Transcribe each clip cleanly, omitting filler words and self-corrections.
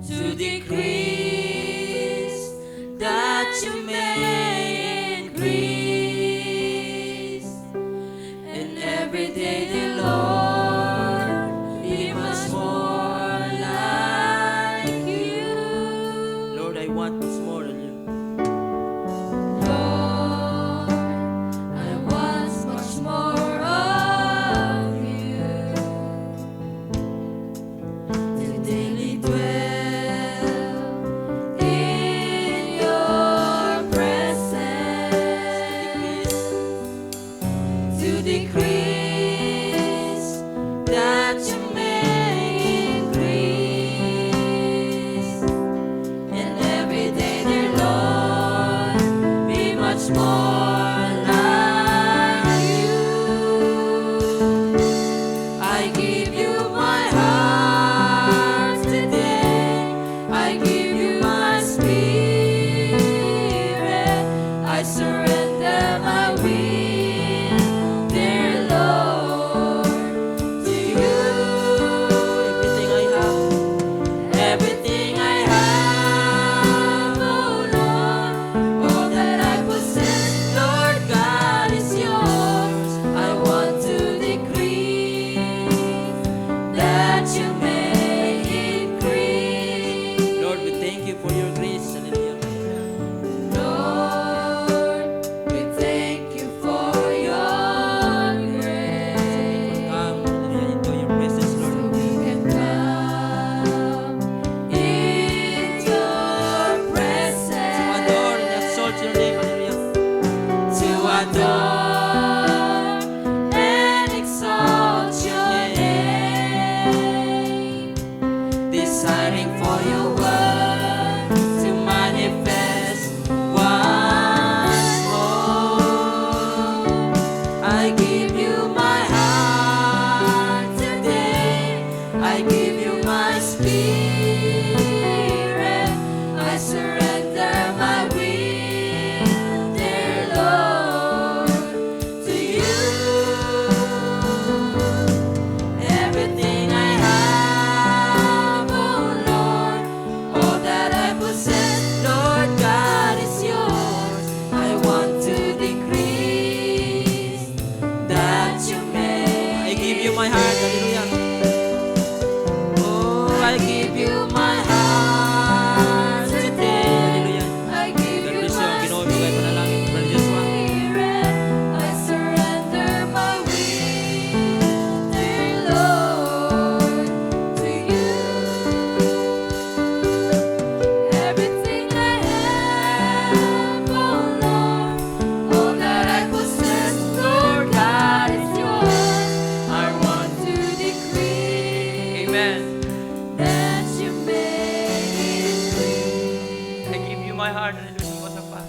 to decrease, that you may increase. And every day, dear Lord, be much more like you. Lord, I want much more than you. Lord, I want much more of you, to daily dwell in your presence, to decrease, that you may increase. And every day, dear Lord, be much more like you. I give you my heart today. I give you my spirit. I surrender my will, dear Lord, to you. Everything I have, Everything I have, oh Lord, all that I possess, Lord God, is yours. I want to decrease, that you may increase. Lord, we thank you for your grace. Hallelujah. Lord, we thank you for your grace. Come, hallelujah, into your presence, So Lord. we can come in your presence To adore and exalt your name, hallelujah. to adore and exalt your name, desiring for your word to manifest once more. I give you my heart today. I give you my spirit. I surrender my will, dear Lord, to you. Everything I have, oh Lord, all that I possess, Lord God, is yours. I want to decrease, that you may. I give you my heart, hallelujah. Oh, I give you my heart today. Hallelujah. I give God you bless you. my Ang Ginoo, ibigay panalangin. Brother Joshua. spirit. I surrender my will, dear Lord, to you. Everything I have, oh Lord, all that I possess, Lord God, is yours. I want to decrease, Amen. that you may increase. I give you my heart, hallelujah. Sa pa.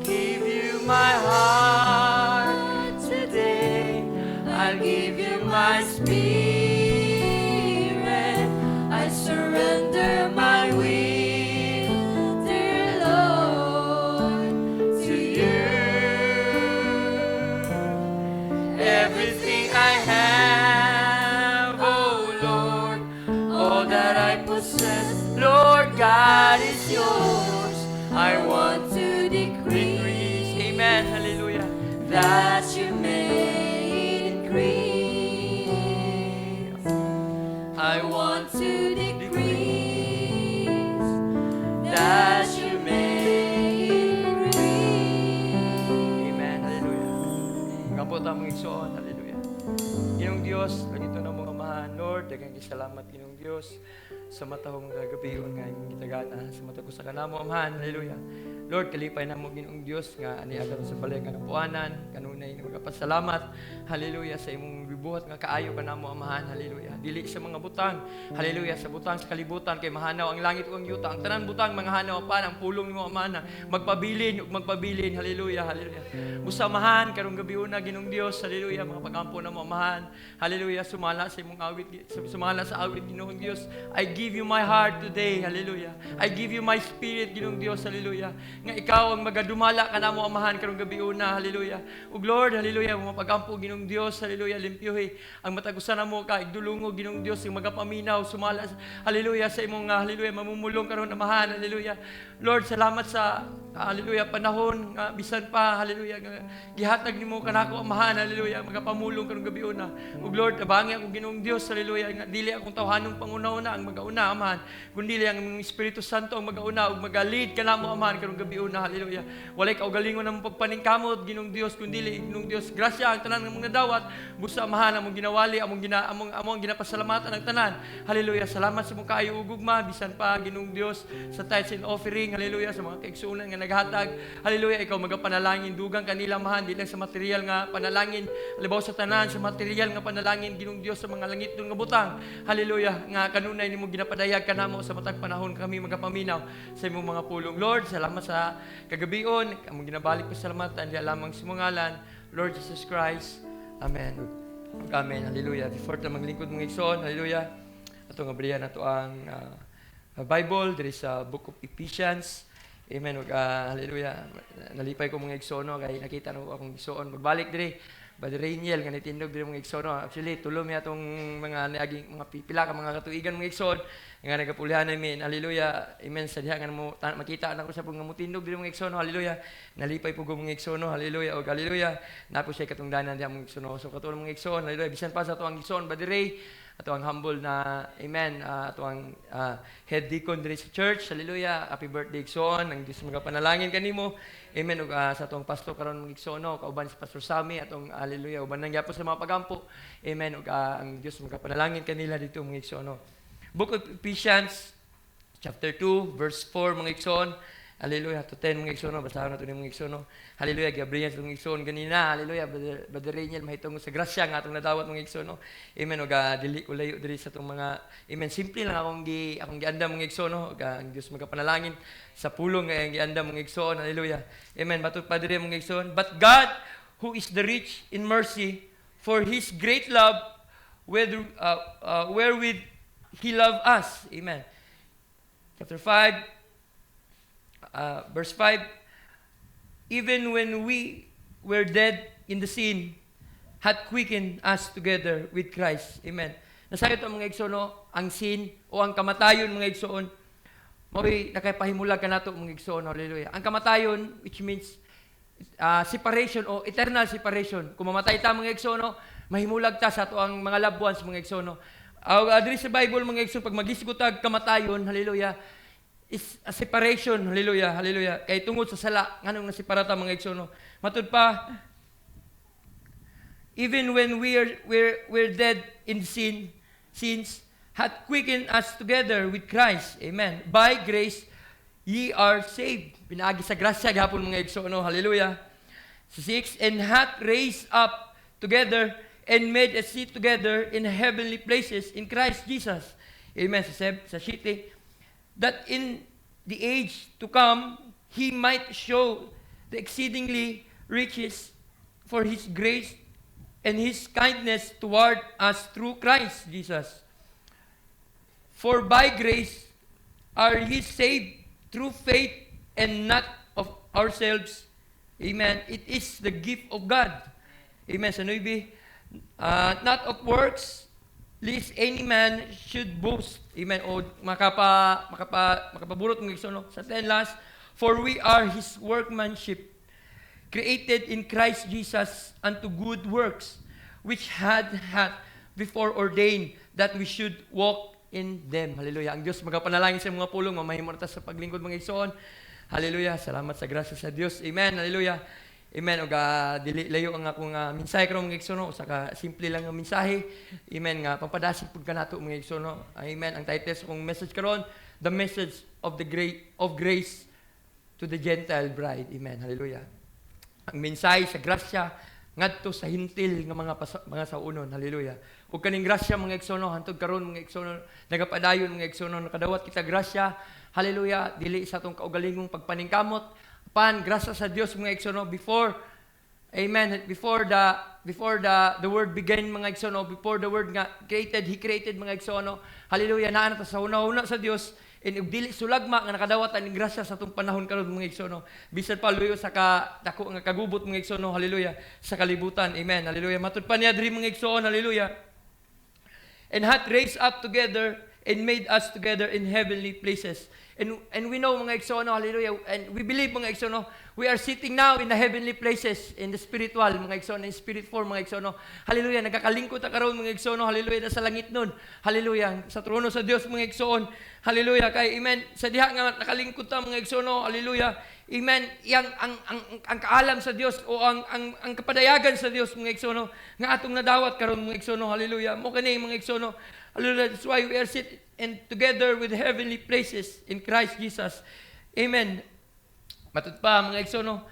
Give you my heart today. I'll give you my spirit. I surrender my will, dear Lord, to you. Everything I have, oh Lord, all that I possess, Lord God, is yours. I want to decrease, Amen. Hallelujah. that you may increase. I want to decrease, that you may increase. Amen. Hallelujah. Kapot ang mga igsoon. Hallelujah. Ginong Diyos, lagito na mga mahan, Lord, dagang salamat Ginong Diyos sa matahong gagabi nga imong gitagana sa mata ko sa kanamo amahan. Hallelujah. Lord, kalipay na mo Ginong Diyos nga ani agar sa balay nga napuanan kanunay nga magapasalamat. Hallelujah sa imong bibuhat nga kaayo kanamo amahan. Hallelujah. Dili sa mga butang. Hallelujah sa butang sa kalibutan kay mahanaw ang langit ug ang yuta. Ang tanan butang mga hanaw pa ang pulong nimo amahan. Magpabilin ug magpabilin. Hallelujah. Hallelujah. Musamahan karong gabi una Ginong Diyos. Hallelujah. Mga pagampo na mo amahan. Hallelujah. Sumala sa imong awit, sumala sa awit Ginoong Diyos. I give you my heart today. Hallelujah. I give you my spirit, Ginoong Dios. Hallelujah. Nga ikaw ang magadumala ka na mo amahan karong gabi una. Hallelujah. Ug Lord, hallelujah, mapagampo Ginoong Dios. Hallelujah. Limpyohi ang matagusan na mo ka igdulungo Ginoong Dios ang magapaminaw sumala. Hallelujah sa imong hallelujah mamumulong karon amahan. Hallelujah. Lord, salamat sa hallelujah panahon nga bisan pa hallelujah nga gihatag nimo kanako amahan. Hallelujah. Magapamulong karong gabi una. Ug Lord, abangi ako Ginoong Dios. Hallelujah. Nga dili akong tawhanong panguna-una ang magauna amahan, kundi ang imong Espiritu Santo ang magauna ug magalid kanamo amahan karong gabi una. Hallelujah. Walay kaugalingon ang pagpaningkamot Ginoong Dios kundi Ginoong Dios grasya ang tanan ng mga dawat busa amahan among ginawali among ginapasalamatan ang tanan. Hallelujah. Salamat sa mong kaayo ug ugma bisan pa Ginoong Dios sa tithes and offering. Hallelujah. Sa mga kaigsuonan nga naghatag. Hallelujah. Ikaw magapanalangin dugang kanila amahan di lang sa material nga panalangin, libaw sa tanan sa material nga panalangin Ginoong Dios sa mga langit nga butang. Hallelujah. Nga kanunay nimo ginapadayag kanamo sa matag panahon kami magapaminaw sa imong mga pulong. Lord, salamat sa kagabion. Among ginabalik ko salamatan di lamang sa imong ngalan, Lord Jesus Christ. Amen. Amen. Hallelujah. Before ta maglingkod mga igsoon, hallelujah. Ato nga briyan ato ang Bible, there is a book of Ephesians. Amen. Hallelujah. Nalipay ko mga igsoon kay nakita no akong igsoon. Magbalik diri. Brother Rainiel, nga nitindog din mga igsoon. Actually, tulong niya itong mga naging mga pipila ka mga katuigan mga igsoon. Nga nagapulihan namin. Hallelujah. Amen. Sa diha nga mo makita na ko sa pong mutindog din mga igsoon. Hallelujah. Nalipay po mga igsoon. Hallelujah. O hallelujah. Napo siya katungdanan diha mga igsoon. So katulong mga igsoon. Hallelujah. Bisan pa sa tuwang igsoon, Brother Ray. Ato ang humble na, amen, ato ang head deacon diri sa church. Hallelujah. Happy birthday, igsoon. Ang Diyos magapanalangin kanimo. Amen. Ug sa atong pastor karon mga igsoon, kauban si Pastor Sammy atong hallelujah uban nang gyapon sa mga pagampo. Amen. Ug ang Diyos magapanalangin kanila dito mga igsoon. Book of Ephesians chapter 2 verse 4 mga igsoon. Hallelujah to 10 mga igsoon. Basahan nato ni mga igsoon. Hallelujah. Gabriel sa mga igsoon ganina. Hallelujah. Brother Rainiel mahitong sa grasya nga atong nadawat mga igsoon. Amen. Ug dili ko layo diri sa atong mga amen. Simple lang akong giandam mga igsoon. Ug ang Dios magapanalangin sa pulong nga giandam mga igsoon. Hallelujah. Amen. Batud pa diri mga igsoon. But God, who is the rich in mercy, for His great love wherewith He loved us. Amen. Chapter 5 verse 5, even when we were dead in the sin, hath quickened us together with Christ. Amen. Nasayot ang mga igsoon, ang sin o ang kamatayon mga igsoon, mao'y nakaipahimulag ka nato mga igsoon. Hallelujah. Ang kamatayon, which means separation o eternal separation. Kung mamatay ta mga igsoon, mahimulag ta sa ato ang mga loved ones mga igsoon. Diri sa Bible mga igsoon, pag magisgutag kamatayon, hallelujah, is a separation. Hallelujah. Hallelujah. Kay tungod sa sala, nganong nasiparata mga igsoon. Matud pa, even when we're dead in sins hath quickened us together with Christ. Amen. By grace, ye are saved. Pinaagi sa grasya, gapon mga igsoon. Hallelujah. 6, and hath raised up together and made us sit together in heavenly places in Christ Jesus. Amen. Sa 7, that in the age to come, He might show the exceedingly riches for His grace and His kindness toward us through Christ Jesus. For by grace are ye saved through faith and not of ourselves. Amen. It is the gift of God. Amen. Sa 9, not of works, lest any man should boast. Amen. O makapaburot ng igsoon. Sa 10 last, for we are His workmanship, created in Christ Jesus unto good works, which had before ordained that we should walk in them. Hallelujah. Ang Diyos magapanalangin sa mga pulong, mamahimo ta sa paglingkod mga igsoon. Hallelujah. Salamat sa grasya sa Dios. Amen. Hallelujah. Amen. Ug dili layo ang akong mensahe karon mga igsoon, usa ka simple lang nga mensahe. Amen nga pampadasig pud kanato mga igsoon. Amen. Ang title sa akong message karon, the message of grace to the Gentile bride. Amen. Hallelujah. Ang mensahe sa grasya ngadto sa hintil nga mga saunon. Hallelujah. Ug kaning grasya mga igsoon hantod karon mga igsoon nagapadayon mga igsoon nakadawat kita grasya. Hallelujah. Dili sa atong kaugalingong pagpaningkamot pan grasya sa Dios mga igsoon before Amen. Before the word began, mga igsono, before the word nga created, He created, mga igsono. Hallelujah. Naa na ta sa una-una sa Dios. And dili sulagma nga nakadawat ang grasya sa atong panahon karon, mga igsono. Bisan pa luyo sa dako nga kagubot, mga igsono. Hallelujah. Sa kalibutan. Amen. Hallelujah. Matud pa niya diri, mga igsoon. Hallelujah. And hath raised up together and made us together in heavenly places. And we know, mga igsono, hallelujah, and we believe, mga igsono, we are sitting now in the heavenly places, in the spiritual, mga igsono, in spirit form, mga igsono. Hallelujah, nagakalingkot ta karon, mga igsono, hallelujah, nasa langit nun. Hallelujah, sa trono sa Dios, mga igsoon. Hallelujah, kay amen. Sa diha nga nakalingkot ta, mga igsono, hallelujah. Amen. Yang ang kaalam sa Dios o ang kapadayagan sa Dios, mga igsono, nga atong nadawat karon, mga igsono, hallelujah. Mo kani, mga igsono, hallelujah. That's why we are sitting and together with heavenly places in Christ Jesus. Amen. Matud pa, mga igsono,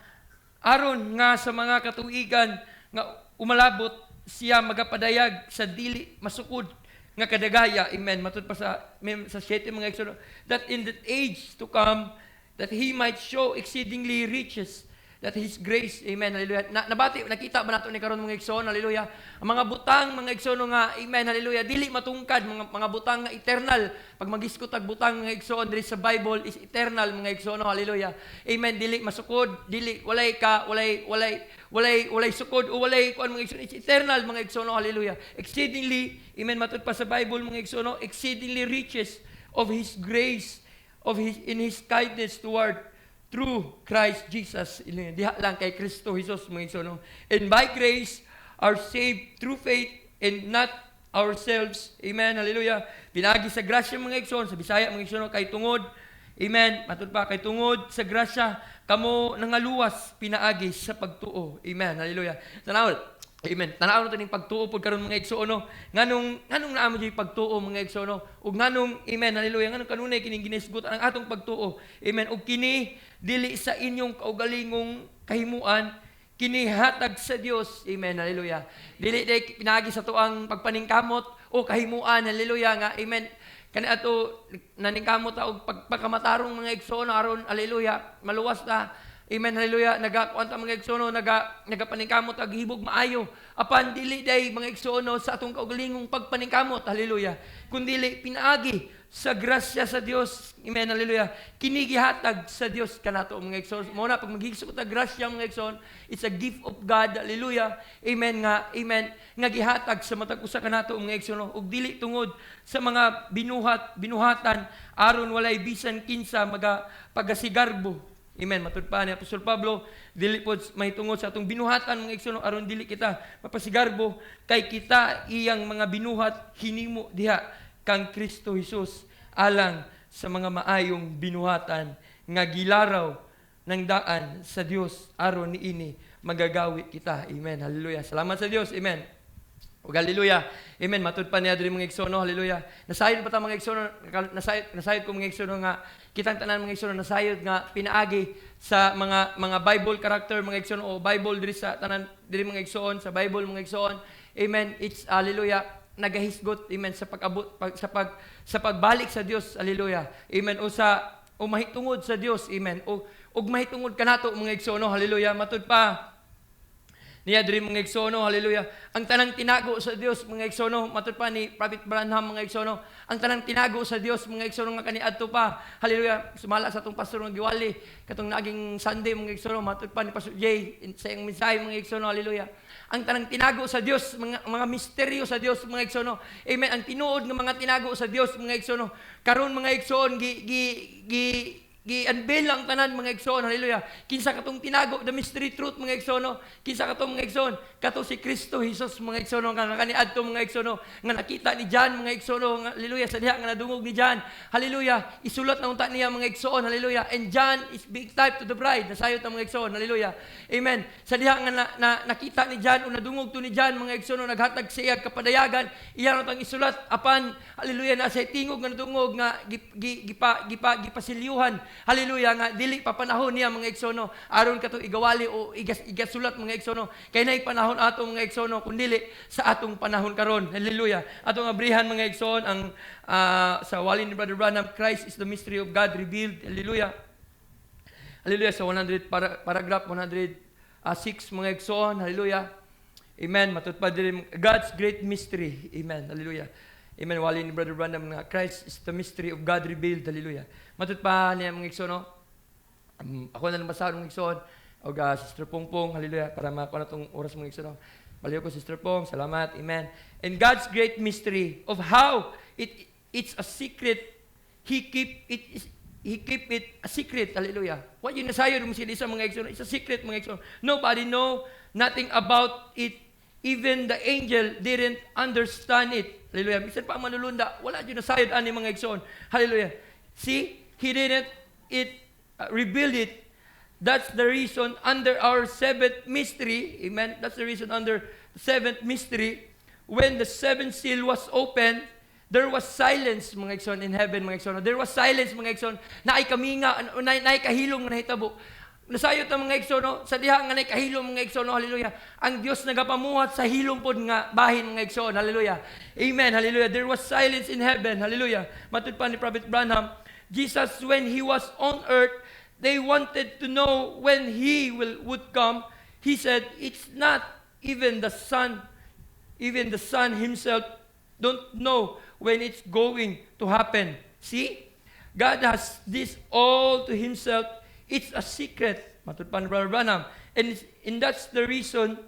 aron nga sa mga katuigan nga umalabot siya magapadayag sa dili masukod nga kadagaya. Amen. Matud pa sa 7, mga igsono, that in the age to come that He might show exceedingly riches, that His grace, amen, hallelujah. Nabati, nakita ba nato ni karon, mga igsoon, hallelujah. Ang mga butang, mga igsoon nga, amen, hallelujah, dili matungkad, mga butang nga eternal. Pag magiskot ang butang, mga igsoon, diri sa Bible is eternal, mga igsoon, hallelujah. Amen, dili masukod, dili walay sukod o walay kuan, mga igsoon, it's eternal, mga igsoon, hallelujah. Exceedingly, amen, matud pa sa Bible, mga igsoon, exceedingly riches of His grace, in His kindness toward through Christ Jesus. Diha lang kay Kristo Jesus, mga igsoon. And by grace are saved through faith and not ourselves. Amen. Hallelujah. Pinagi sa grasya, mga igsoon, sa Bisaya, mga igsoon, kay tungod. Amen. Matud pa, kay tungod sa grasya kamo nangaluwas pinaagi sa pagtuo. Amen. Hallelujah. Tanawol. Amen. Tanaw nato ning pagtuo pod karon, mga igsoon. Nganong naamo jay pagtuo, mga igsoon. Ug nganong, amen, hallelujah, nganong kanunay kining ginisgot ang atong pagtuo. Amen. Ug kini dili sa inyong kaugalingong kahimuan, kini hatag sa Dios. Amen. Hallelujah. Dili day pinagi sa tuang pagpaningkamot o kahimuan. Hallelujah nga. Amen. Kani ato naningkamot ta og pagpakamatarong, mga igsoon aron, hallelujah, maluwas ta. Amen, hallelujah. Nagakuan ta, mga igsoon, nagapaningkamot ag hibog maayo. Apan dili day, mga igsoon, sa atong kaugalingong pagpaningkamot, hallelujah. Kundili pinaagi sa grasya sa Dios. Amen, hallelujah. Kinigihatag sa Dios kanato, mga igsoon. Mo na pag maghigsot ta grasya, mga igsoon, it's a gift of God, hallelujah. Amen nga, amen. Nga gihatag sa matag usa kanato, mga igsoon, ug dili tungod sa mga binuhatan aron walay bisan kinsa pagasigarbo. Amen. Matud pa ni Apostol Pablo, dili pod mahitungod sa atong binuhatan, mga igsoon, aron dili kita mapasigarbo kay kita iyang mga binuhat hinimo diha kang Kristo Jesus alang sa mga maayong binuhatan nga gilaraw ng daan sa Dios aron niini magagawi kita. Amen. Hallelujah. Salamat sa Dios. Amen. O hallelujah. Amen. Matud pa niya diri, mga igsoon, hallelujah. Nasayod pa ta, mga igsoon, nasayod ko, mga igsoon, nga kitang tanan, mga igsoon, nasayod nga pinaagi sa mga Bible character, mga igsoon, o Bible diri sa tanan diri, mga igsoon, sa Bible, mga igsoon. Amen. It's hallelujah, nagahisgot, amen, sa pag-abot sa pagbalik sa Dios, hallelujah. Amen. O mahitungod sa Dios, amen. O mahitungod kanato, mga igsoon, hallelujah. Matud pa niya diri, mga igsoon, hallelujah. Ang tanang tinago sa Dios, mga igsoon, matud pa ni Prophet Branham, mga igsoon, ang tanang tinago sa Dios, mga igsoon, nga kaniadto pa, hallelujah. Sumala sa atong pastor ng Giwali katong naging Sunday, mga igsoon, matud pa ni Pastor Jay sa iyang mensahe, mga igsoon, hallelujah. Ang tanang tinago sa Dios, mga misteryo sa Dios, mga igsoon, amen. Ang tinuod nga mga tinago sa Dios, mga igsoon, karon, mga igsoon, gi-unveil lang tanan, mga igsoon, hallelujah. Kinsa katong tinago, the mystery truth, mga igsoon, kinsa katong, mga igsoon, kato si Kristo Jesus, mga igsoon, nga kaniadto, mga igsoon, nga nakita ni John, mga igsoon, hallelujah, sa diha nga nadungog ni John, hallelujah, isulat na unta niya, mga igsoon, hallelujah. And John is big type to the bride, nasayot ang mga igsoon, hallelujah, amen. Sa diha nga nakita ni John o nadungog to ni John, mga igsoon, naghatag sa iya kapadayagan, iya ra tang isulat apan, hallelujah, na sa tingog nga nadungog nga gipasilyuhan, hallelujah, nga dili pa panahon niya, mga igsoon, aron kato igawali o igasulat, mga igsoon, kay nay panahon atong, mga igsoon, kundili sa atong panahon karon, hallelujah. Atong abrihan, mga igsoon, ang sa wali ni Brother Branham, Christ is the mystery of God revealed, hallelujah. Hallelujah. Sa 100 paragraph 100 6 mga igsoon, hallelujah. Amen. Matutpad din God's great mystery. Amen. Hallelujah. Amen. Wali ni Brother Branham nga Christ is the mystery of God revealed. Hallelujah. Matutpa niya mga igsoon, no? Ako na nabasahon mga igsoon. O Sister Pongpong, hallelujah, para makuha na itong oras mga igsoon. Baliw ko, Sister Pong, salamat, amen. And God's great mystery of how it's a secret, He keep it a secret, hallelujah. What yun nasayo mo sila sa mga igsoon, it's a secret mga igsoon. Nobody know nothing about it. Even the angel didn't understand it. Hallelujah. Minsan pa ang manulunda, wala dyan nasayod ani mga igsoon. Hallelujah. See, He didn't reveal it. That's the reason under our seventh mystery, amen, that's the reason under the seventh mystery, when the seventh seal was opened, there was silence, mga igsoon, in heaven, mga igsoon. There was silence, mga igsoon, na ay kaminga, na ay kahilom na hitabo. Nasayot ang mga igsoon, no? Sa diha nga na ay kahilom, mga igsoon, no? Hallelujah. Ang Diyos nagapamuhat sa hilom pod nga bahin, mga igsoon, hallelujah. Amen, hallelujah. There was silence in heaven, hallelujah. Matud pa ni Prophet Branham, Jesus, when He was on earth, they wanted to know when He would come. He said, it's not even the Son Himself don't know when it's going to happen. See? God has this all to Himself. It's a secret. Matud pa ni Brother Branham. And that's the reason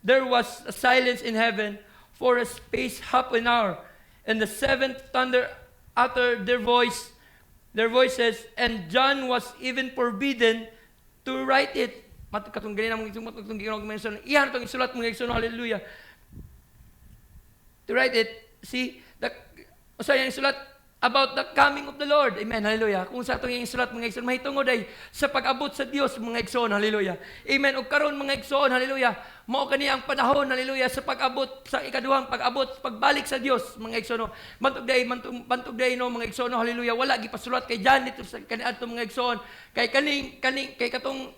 there was a silence in heaven for a space half an hour. And the seventh thunder uttered their voices, and John was even forbidden to write it. Katong ganyan ang itong ginawag mga igsoon. Iyan itong isulat mga igsoon, hallelujah. To write it, see, yung isulat about the coming of the Lord. Amen, hallelujah. Kung sa itong isulat mga igsoon, mahitungod ay sa pag-abot sa Dios mga igsoon, hallelujah. Amen. O karon mga igsoon, hallelujah. Mao kani ang panahon, hallelujah, sa pag-abot sa ikaduhang pagbalik sa Dios mga igsoon. Bantog day no mga igsoon, hallelujah. Wala gipasulat kay John dito sa kaniadto mga igsoon. Kay katong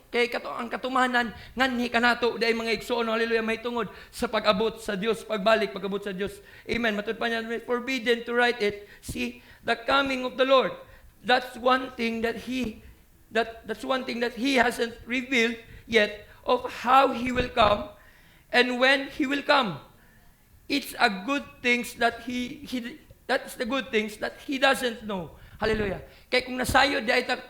ang katumanan nganhi kanato day mga igsoon, hallelujah, mahitungod sa pag-abot sa Dios, pag-abot sa Dios. Amen. Matud pa niya, forbidden to write it. See, the coming of the Lord. That's one thing that He hasn't revealed yet of how He will come and when He will come. It's a good things that that's the good things that He doesn't know. Hallelujah. Kay kung nasayo dayta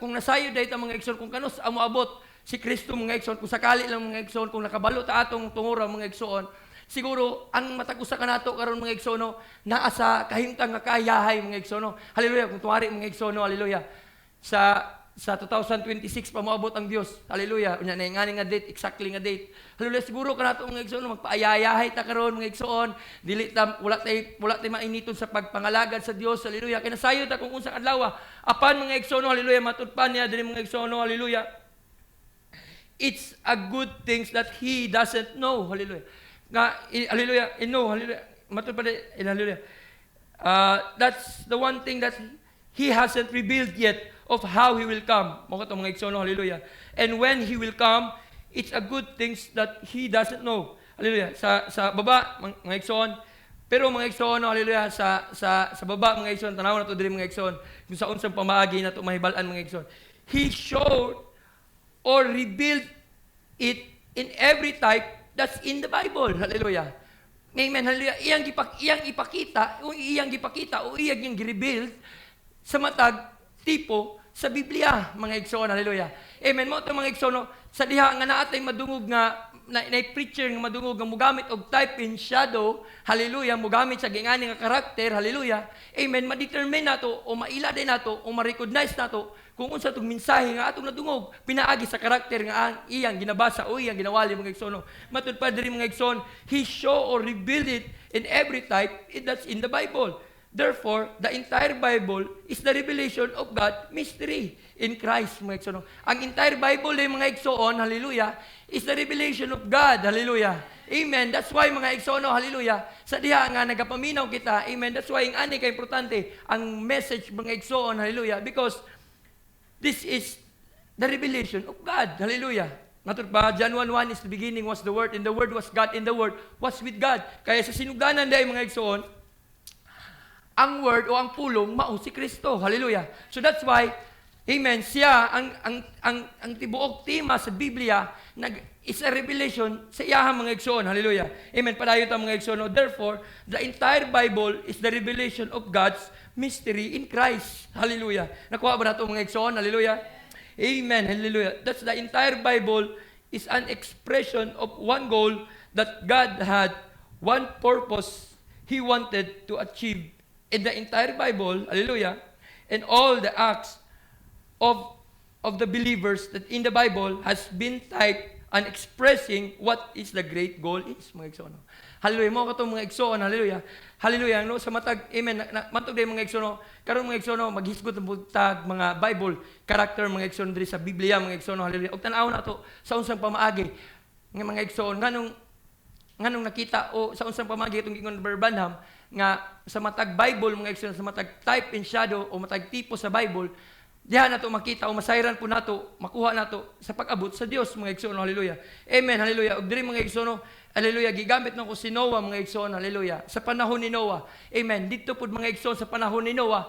mga igsoon, kung kanos amo abot si Kristo mga igsoon, kung sakali lang mga igsoon, kung nakabalo ta atong tungura mga igsoon, siguro ang matagusa kanato karon mga igsoon, naa sa kahimtang nga kayahay mga igsoon. Hallelujah. Kung tuwari mga igsoon, hallelujah. Sa 2026 pa moabot ang Dios. Hallelujah. Unya na nga date, exactly nga date. Hallelujah. Siguro kanato mga igsoon, magpaayayahay ta karon mga igsoon. Dili ta wala tay mainiton sa pagpangalagad sa Dios. Hallelujah. Kay nasayo ta kung unsa adlaw apan mga igsoon, hallelujah, matud pa niya diri mga igsoon, hallelujah. It's a good things that He doesn't know. Hallelujah. Hallelujah. No, hallelujah. Matud pa hallelujah. That's the one thing that He hasn't revealed yet of how He will come. Mga mga igsoon, hallelujah. And when He will come, it's a good things that He doesn't know. Hallelujah. Sa baba, mga igsoon. Pero mga igsoon, hallelujah, sa baba, mga igsoon, tanaw na to diri mga igsoon, kung sa unsang pamaagi na to mahibalan mga igsoon. He showed or revealed it in every type that's in the Bible. Hallelujah. Amen. Hallelujah. Iyang ipakita o iyang gi-reveal sa matag tipo sa Biblia, mga igsoon, hallelujah. Amen. Mo mga igsoon, sa diha nga naatay madungog nga na preacher nga madungog nga mogamit og type in shadow, hallelujah, mogamit sa gingani nga karakter, hallelujah. Amen. Ma-determine nato o maila din nato o ma-recognize nato kung unsa tong mensahe nga atong nadungog pinaagi sa karakter nga ang iyang ginabasa o iyang ginawali mga igsoon. Matud pa diri mga igsoon, He show or revealed it in every type that's in the Bible. Therefore, the entire Bible is the revelation of God mystery in Christ, mga igsoon. Ang entire Bible ay mga igsoon, hallelujah, is the revelation of God, hallelujah. Amen. That's why mga igsoon, hallelujah, sa diha nga nagapaminaw kita, amen. That's why ang ani ka importante ang message mga igsoon, hallelujah, because this is the revelation of God, hallelujah. Matud pa, John 1:1 is the beginning was the Word, and the Word was God, and the Word was with God. Kaya sa sinugdanan dai mga igsoon, ang word o ang pulong mao si Kristo. Hallelujah. So that's why, amen, siya ang tibuok tema sa Biblia It's a revelation sa iyahang mga igsoon. Hallelujah. Amen. Padayon ta mga igsoon. Therefore, the entire Bible is the revelation of God's mystery in Christ. Hallelujah. Nakuha ba nato mga igsoon? Hallelujah. Amen. Hallelujah. That's the entire Bible is an expression of one goal that God had, one purpose He wanted to achieve. In the entire Bible, hallelujah, and all the acts of the believers that in the Bible has been typed and expressing what is the great goal is, mga igsoon. Hallelujah. Mo katong mga igsoon, hallelujah. Hallelujah. No, sa matag, amen, matog day mga igsoon, karon mga igsoon, maghisgot ang butag mga Bible character mga igsoon diri sa Biblia mga igsoon, hallelujah. Og tan-aw na to sa unsang pamaagi nga mga igsoon, nganong nakita o sa unsang pamaagi itong gingon Brother Branham nga sa matag Bible mga igsoon, sa matag type and shadow o matag tipo sa Bible, diha nato makita o masayran po nato, makuha nato sa pag-abot sa Dios mga igsoon, hallelujah. Amen, hallelujah. Og diri mga igsoon, hallelujah, gigamit nako si Noah mga igsoon, hallelujah. Sa panahon ni Noah, amen. Dito pud mga igsoon sa panahon ni Noah,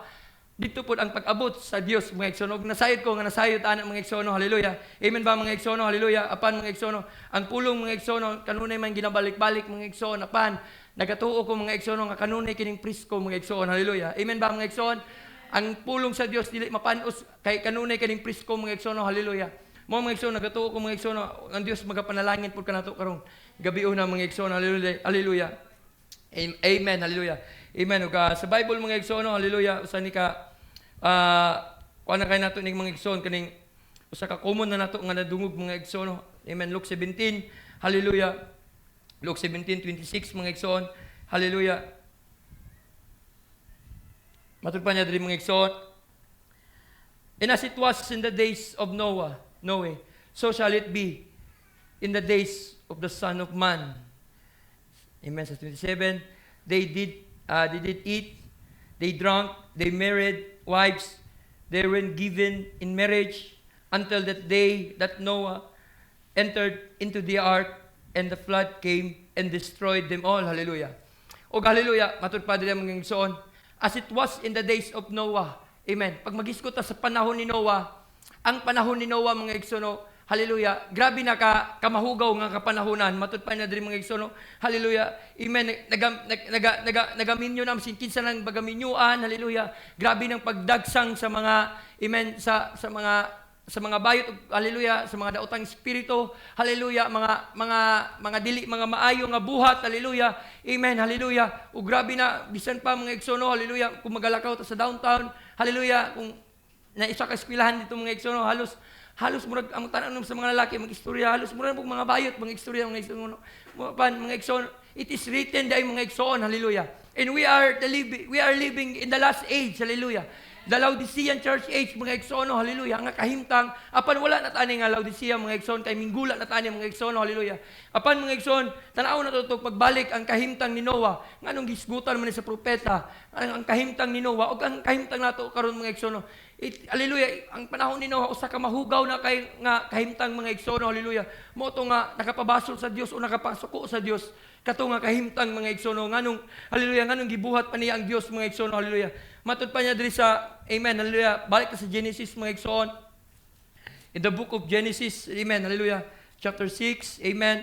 dito pud ang pag-abot sa Dios mga igsoon. Og nasayod ko nga nasayod ana mga igsoon, hallelujah. Amen ba mga igsoon, hallelujah. Apan mga igsoon, ang pulong mga igsoon kanunay man ginabalik-balik mga igsoon, apan nagatuo ko mga igsoon nga kanunay kining prisko mga igsoon, hallelujah. Amen ba mga igsoon? Ang pulong sa Dios dili mapanos kay kanunay kining prisko mga igsoon, hallelujah. Mo mga igsoon nagatuo ko mga igsoon ang Dios magapanalangin pud kanato karon gabion na mga igsoon, hallelujah. Hallelujah. Amen, hallelujah. Amen. Ug sa Bible mga igsoon, hallelujah, usa ni ka kuan na kay nato ning mga igsoon kaning usa ka common na nato nga nadungog mga igsoon. Amen. Luke 17, hallelujah. Luke 17:26 mga igsoon, hallelujah. Matud pa niya diri mga igsoon. And as it was in the days of Noah, so shall it be in the days of the Son of Man. Amen. Sa 27, they did eat, they drank, they married wives, they were given in marriage until that day that Noah entered into the ark, and the flood came and destroyed them all. Hallelujah. O hallelujah, matud pa diri mga igsoon. As it was in the days of Noah. Amen. Pag maghisgot ta sa panahon ni Noah, ang panahon ni Noah mga igsoon, hallelujah, grabe na kamahugaw nga kapanahonan. Matud pa na diri mga igsoon. Hallelujah. Amen. Nagaminyo na sin kinsa nang bagaminyuan. Hallelujah. Grabe nang pagdagsang sa mga amen sa mga bayot, hallelujah, sa mga daotang espiritu, hallelujah, mga dili, mga maayo nga buhat, hallelujah, amen, hallelujah. O grabe na, bisan pa mga igsoon, hallelujah, kung magalakaw ta sa downtown, hallelujah, kung naisa ka eskwelahan dito mga igsoon, halos murag ang tanan sa mga lalaki mag-istorya, halos murag mga bayot mga istorya mga igsoon, mga igsoon, it is written dai mga igsoon, hallelujah. And we are living in the last age, hallelujah. The Laodicean church age mga igsoon, hallelujah, nga kahimtang apan wala na tani nga Laodicea mga igsoon kay minggula na tani mga igsoon, hallelujah. Apan mga igsoon, tan-aw na to pagbalik ang kahimtang ni Noah nganong gisgutan man ni sa propeta ang kahimtang ni Noah ug ang kahimtang nato karon mga igsoon. Hallelujah, ang panahon ni Noah usa ka mahugaw na kay nga kahimtang mga igsoon, hallelujah. Mo to nga nakapabasol sa Dios o nakapasuko sa Dios kato nga kahimtang mga igsoon nganong hallelujah nganong gibuhat pa niya ang Dios mga igsoon, hallelujah. Matud pa niya diri sa amen, hallelujah. Balik sa Genesis mga igsoon. In the book of Genesis, amen, hallelujah. Chapter 6, amen.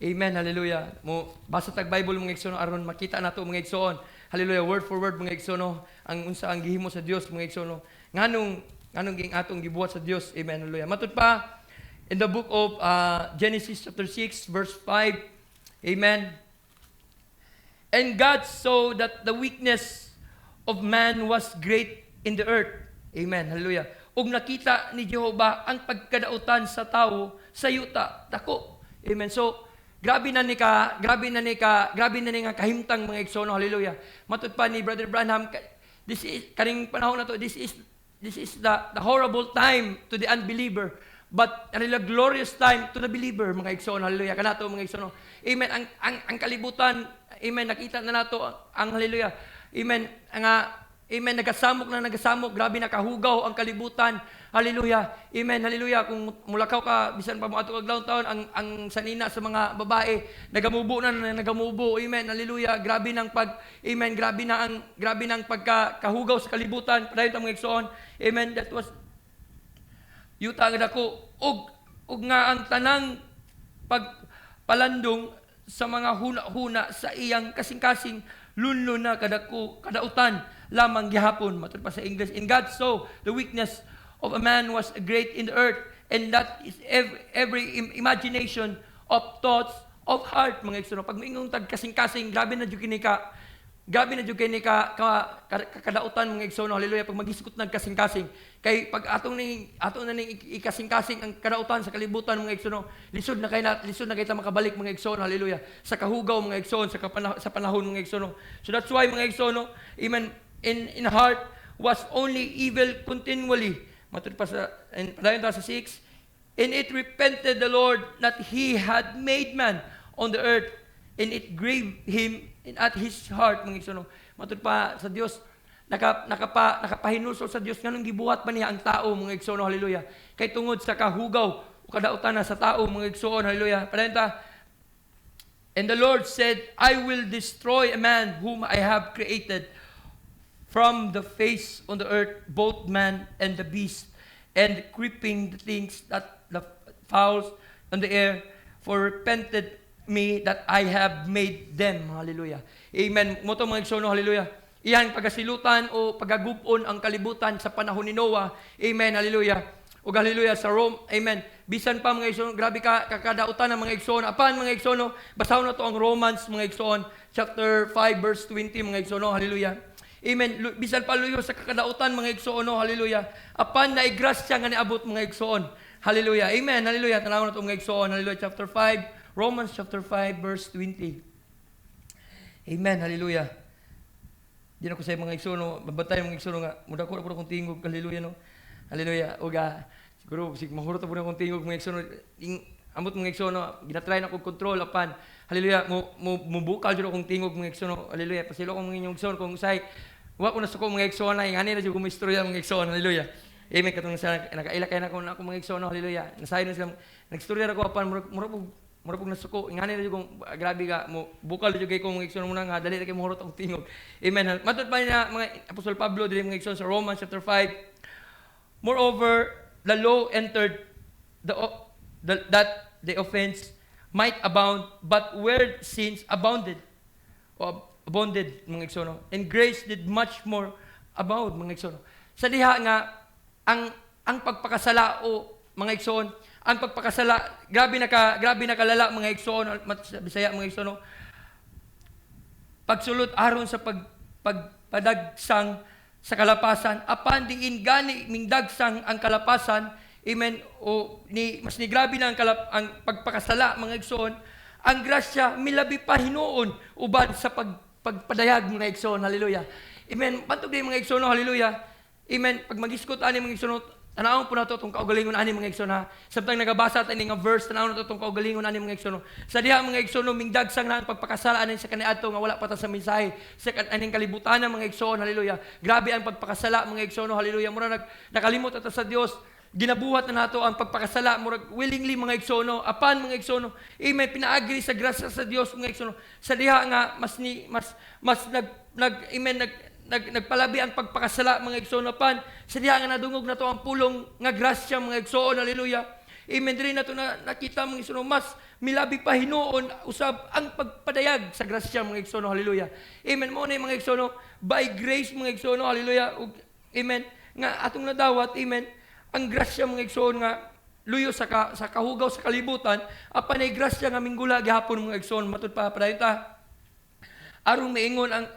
Amen, hallelujah. Mo basa tag Bible mga igsoon aron makita nato mga igsoon. Hallelujah, word for word mga igsoon ang unsa ang gihimo sa Dios mga igsoon. Nganong ging atong gibuhat sa Dios. Amen, hallelujah. Matud pa in the book of Genesis chapter 6 verse 5. Amen. And God saw that the weakness of man was great in the earth. Amen. Hallelujah. Ug nakita ni Jehova ang pagkadautan sa tawo sa yuta dako. Amen. So grabe na ni nga kahimtang mga igsoon. Hallelujah. Matud pa ni Brother Branham, this is kaning panahon na to, this is the horrible time to the unbeliever, but a glorious time to the believer mga igsoon. Hallelujah. Kanato mga igsoon. Amen. Ang kalibutan, amen, nakita na nato ang hallelujah. Amen. Amen. Nagasamok. Grabe nakahugaw ang kalibutan. Hallelujah. Amen. Hallelujah. Kung mulakaw ka, bisan pa mo ato kag downtown, ang sanina sa mga babae, nagamubo. Amen. Hallelujah. Grabe nang amen. Grabe nang pagkahugaw sa kalibutan. Padayon ta mga igsoon. Amen. That was yuta nga dako. Og ug nga ang tanang pagpalandong sa mga huna-huna sa iyang kasing-kasing lunlo na kadako kadautan lamang gihapon. Matod pa sa English, in God so the weakness of a man was great in the earth, and that is every imagination of thoughts of heart. Mga igsoon, pag moingon tag kasing-kasing, grabe na jud kini ka kadautan, mga igsoon. Hallelujah. Pag maghisgot nag kasing-kasing, kay pag atong na ning ikasing-kasing ang kadautan sa kalibutan, mga igsoon, lisod na kay ta makabalik, mga igsoon. Hallelujah. Sa kahugaw, mga igsoon, sa panahon, mga igsoon. So that's why, mga igsoon, even in heart was only evil continually. Matud pa sa padayon ta sa 6, and it repented the Lord that he had made man on the earth, and it grieved him at his heart. Mga igsoon, matud pa sa Dios, nakapahinulsol sa Dios nganong gibuhat pa niya ang tao, mga igsoon. Hallelujah. Kay tungod sa kahugaw o kadautan na sa tao, mga igsoon. Hallelujah. Padayon ta, and the Lord said, I will destroy a man whom I have created from the face on the earth, both man and the beast, and creeping the things that the fowls on the air, for repented me that I have made them. Hallelujah. Amen. Moto mga igsoon, hallelujah. Iyan pagasilutan o pagagupon ang kalibutan sa panahon ni Noah. Amen. Hallelujah. O hallelujah sa Rome. Amen. Bisan pa mga igsoon, grabe kakadautan ng mga igsoon. Apan mga igsoon, basahon na to ang Romans, mga igsoon, chapter 5 verse 20, mga igsoon. Hallelujah. Amen. Bisan pa luyo sa kakadautan, mga igsoon, hallelujah. Apan na igrasya nga niabot, mga igsoon. Hallelujah. Amen. Hallelujah. Tanawon na ito, mga igsoon. Hallelujah. Chapter 5, Romans chapter 5, verse 20. Amen. Hallelujah. Di na ko sa mga igsoon, babantay mga igsoon nga, muda ko na po kong tingog. Hallelujah, no? Hallelujah. Uga, siguro, mahurot na po na kong tingog, mga igsoon. Amot mga igsoon, ginatry na kong control, apan. Hallelujah. Mubukal dito akong tingog, mga igsoon. Hallelujah. Pasilo akong mga inyong igsoon, kung say, wa ko na suko mga igsoon na, ingani na dito kumistorya mga igsoon. Hallelujah. Amen. Katong sa nakaila kay na ko na akong mga igsoon. Hallelujah. Nasayon na sila, nagstorya na ko, apan, murapog nasuko. Ingani na dito kung, grabe ka, bukal dito kay kong mga igsoon muna nga, dali na kayo mahurot akong tingog. Amen. Matod pa niya, mga Apostol Pablo, dili mga igsoon sa Romans chapter 5. Moreover, the law entered that the offense might abound, but where sins abounded, mga igsoon, and grace did much more abound, mga igsoon. Sa diha nga, ang pagpakasala o mga igsoon, ang pagpakasala, grabe na kalala, mga igsoon, Bisaya, mga igsoon, pagsulot aron sa pagpadagsang sa kalapasan, apan diin gani mingdagsang ang kalapasan. Amen. O mas ni grabe na ang pagpakasala, mga igsoon, ang grasya milabi pa hinuon uban sa pagpadayag, mga igsoon. Hallelujah. Amen. Pantog din, mga igsoon. Hallelujah. Amen. Pag mag-iskot ani, mga igsoon, tanawon po na to itong kaugalingon ani, mga igsoon, ha. Samtang nagabasa tayo nga verse, tanawon na to itong kaugalingon ani, mga igsoon. Sa diha, mga igsoon, mingdagsang na ang pagpakasala ani sa kaniadto nga wala pa ta sa mensahe sa aning kalibutan, mga igsoon. Hallelujah. Grabe ang pagpakasala, mga igsoon. Hallelujah. Mura nakalimot ata sa Dios. Ginabuhat na nato ang pagpakasala, murag willingly, mga igsoon. Apan, mga igsoon, amen, pinaagri sa grasya sa Dios, mga igsoon. Sa diha nga nagpalabi ang pagpakasala, mga igsoon. Apan sa diha nga nadungog na to ang pulong nga grasya, mga igsoon. Hallelujah. Amen. Diri na to nakita, mga igsoon, mas milabi pa hinuon usab ang pagpadayag sa grasya, mga igsoon. Hallelujah. Amen. Mo na mga igsoon, by grace, mga igsoon. Hallelujah. Amen. Nga atong nadawat, amen, ang grasya, mga igsoon, nga luyo sa kahugaw sa kalibutan, apan ay grasya nga minggula gihapon, mga igsoon. Matud pa padayon ta, arong maingon ang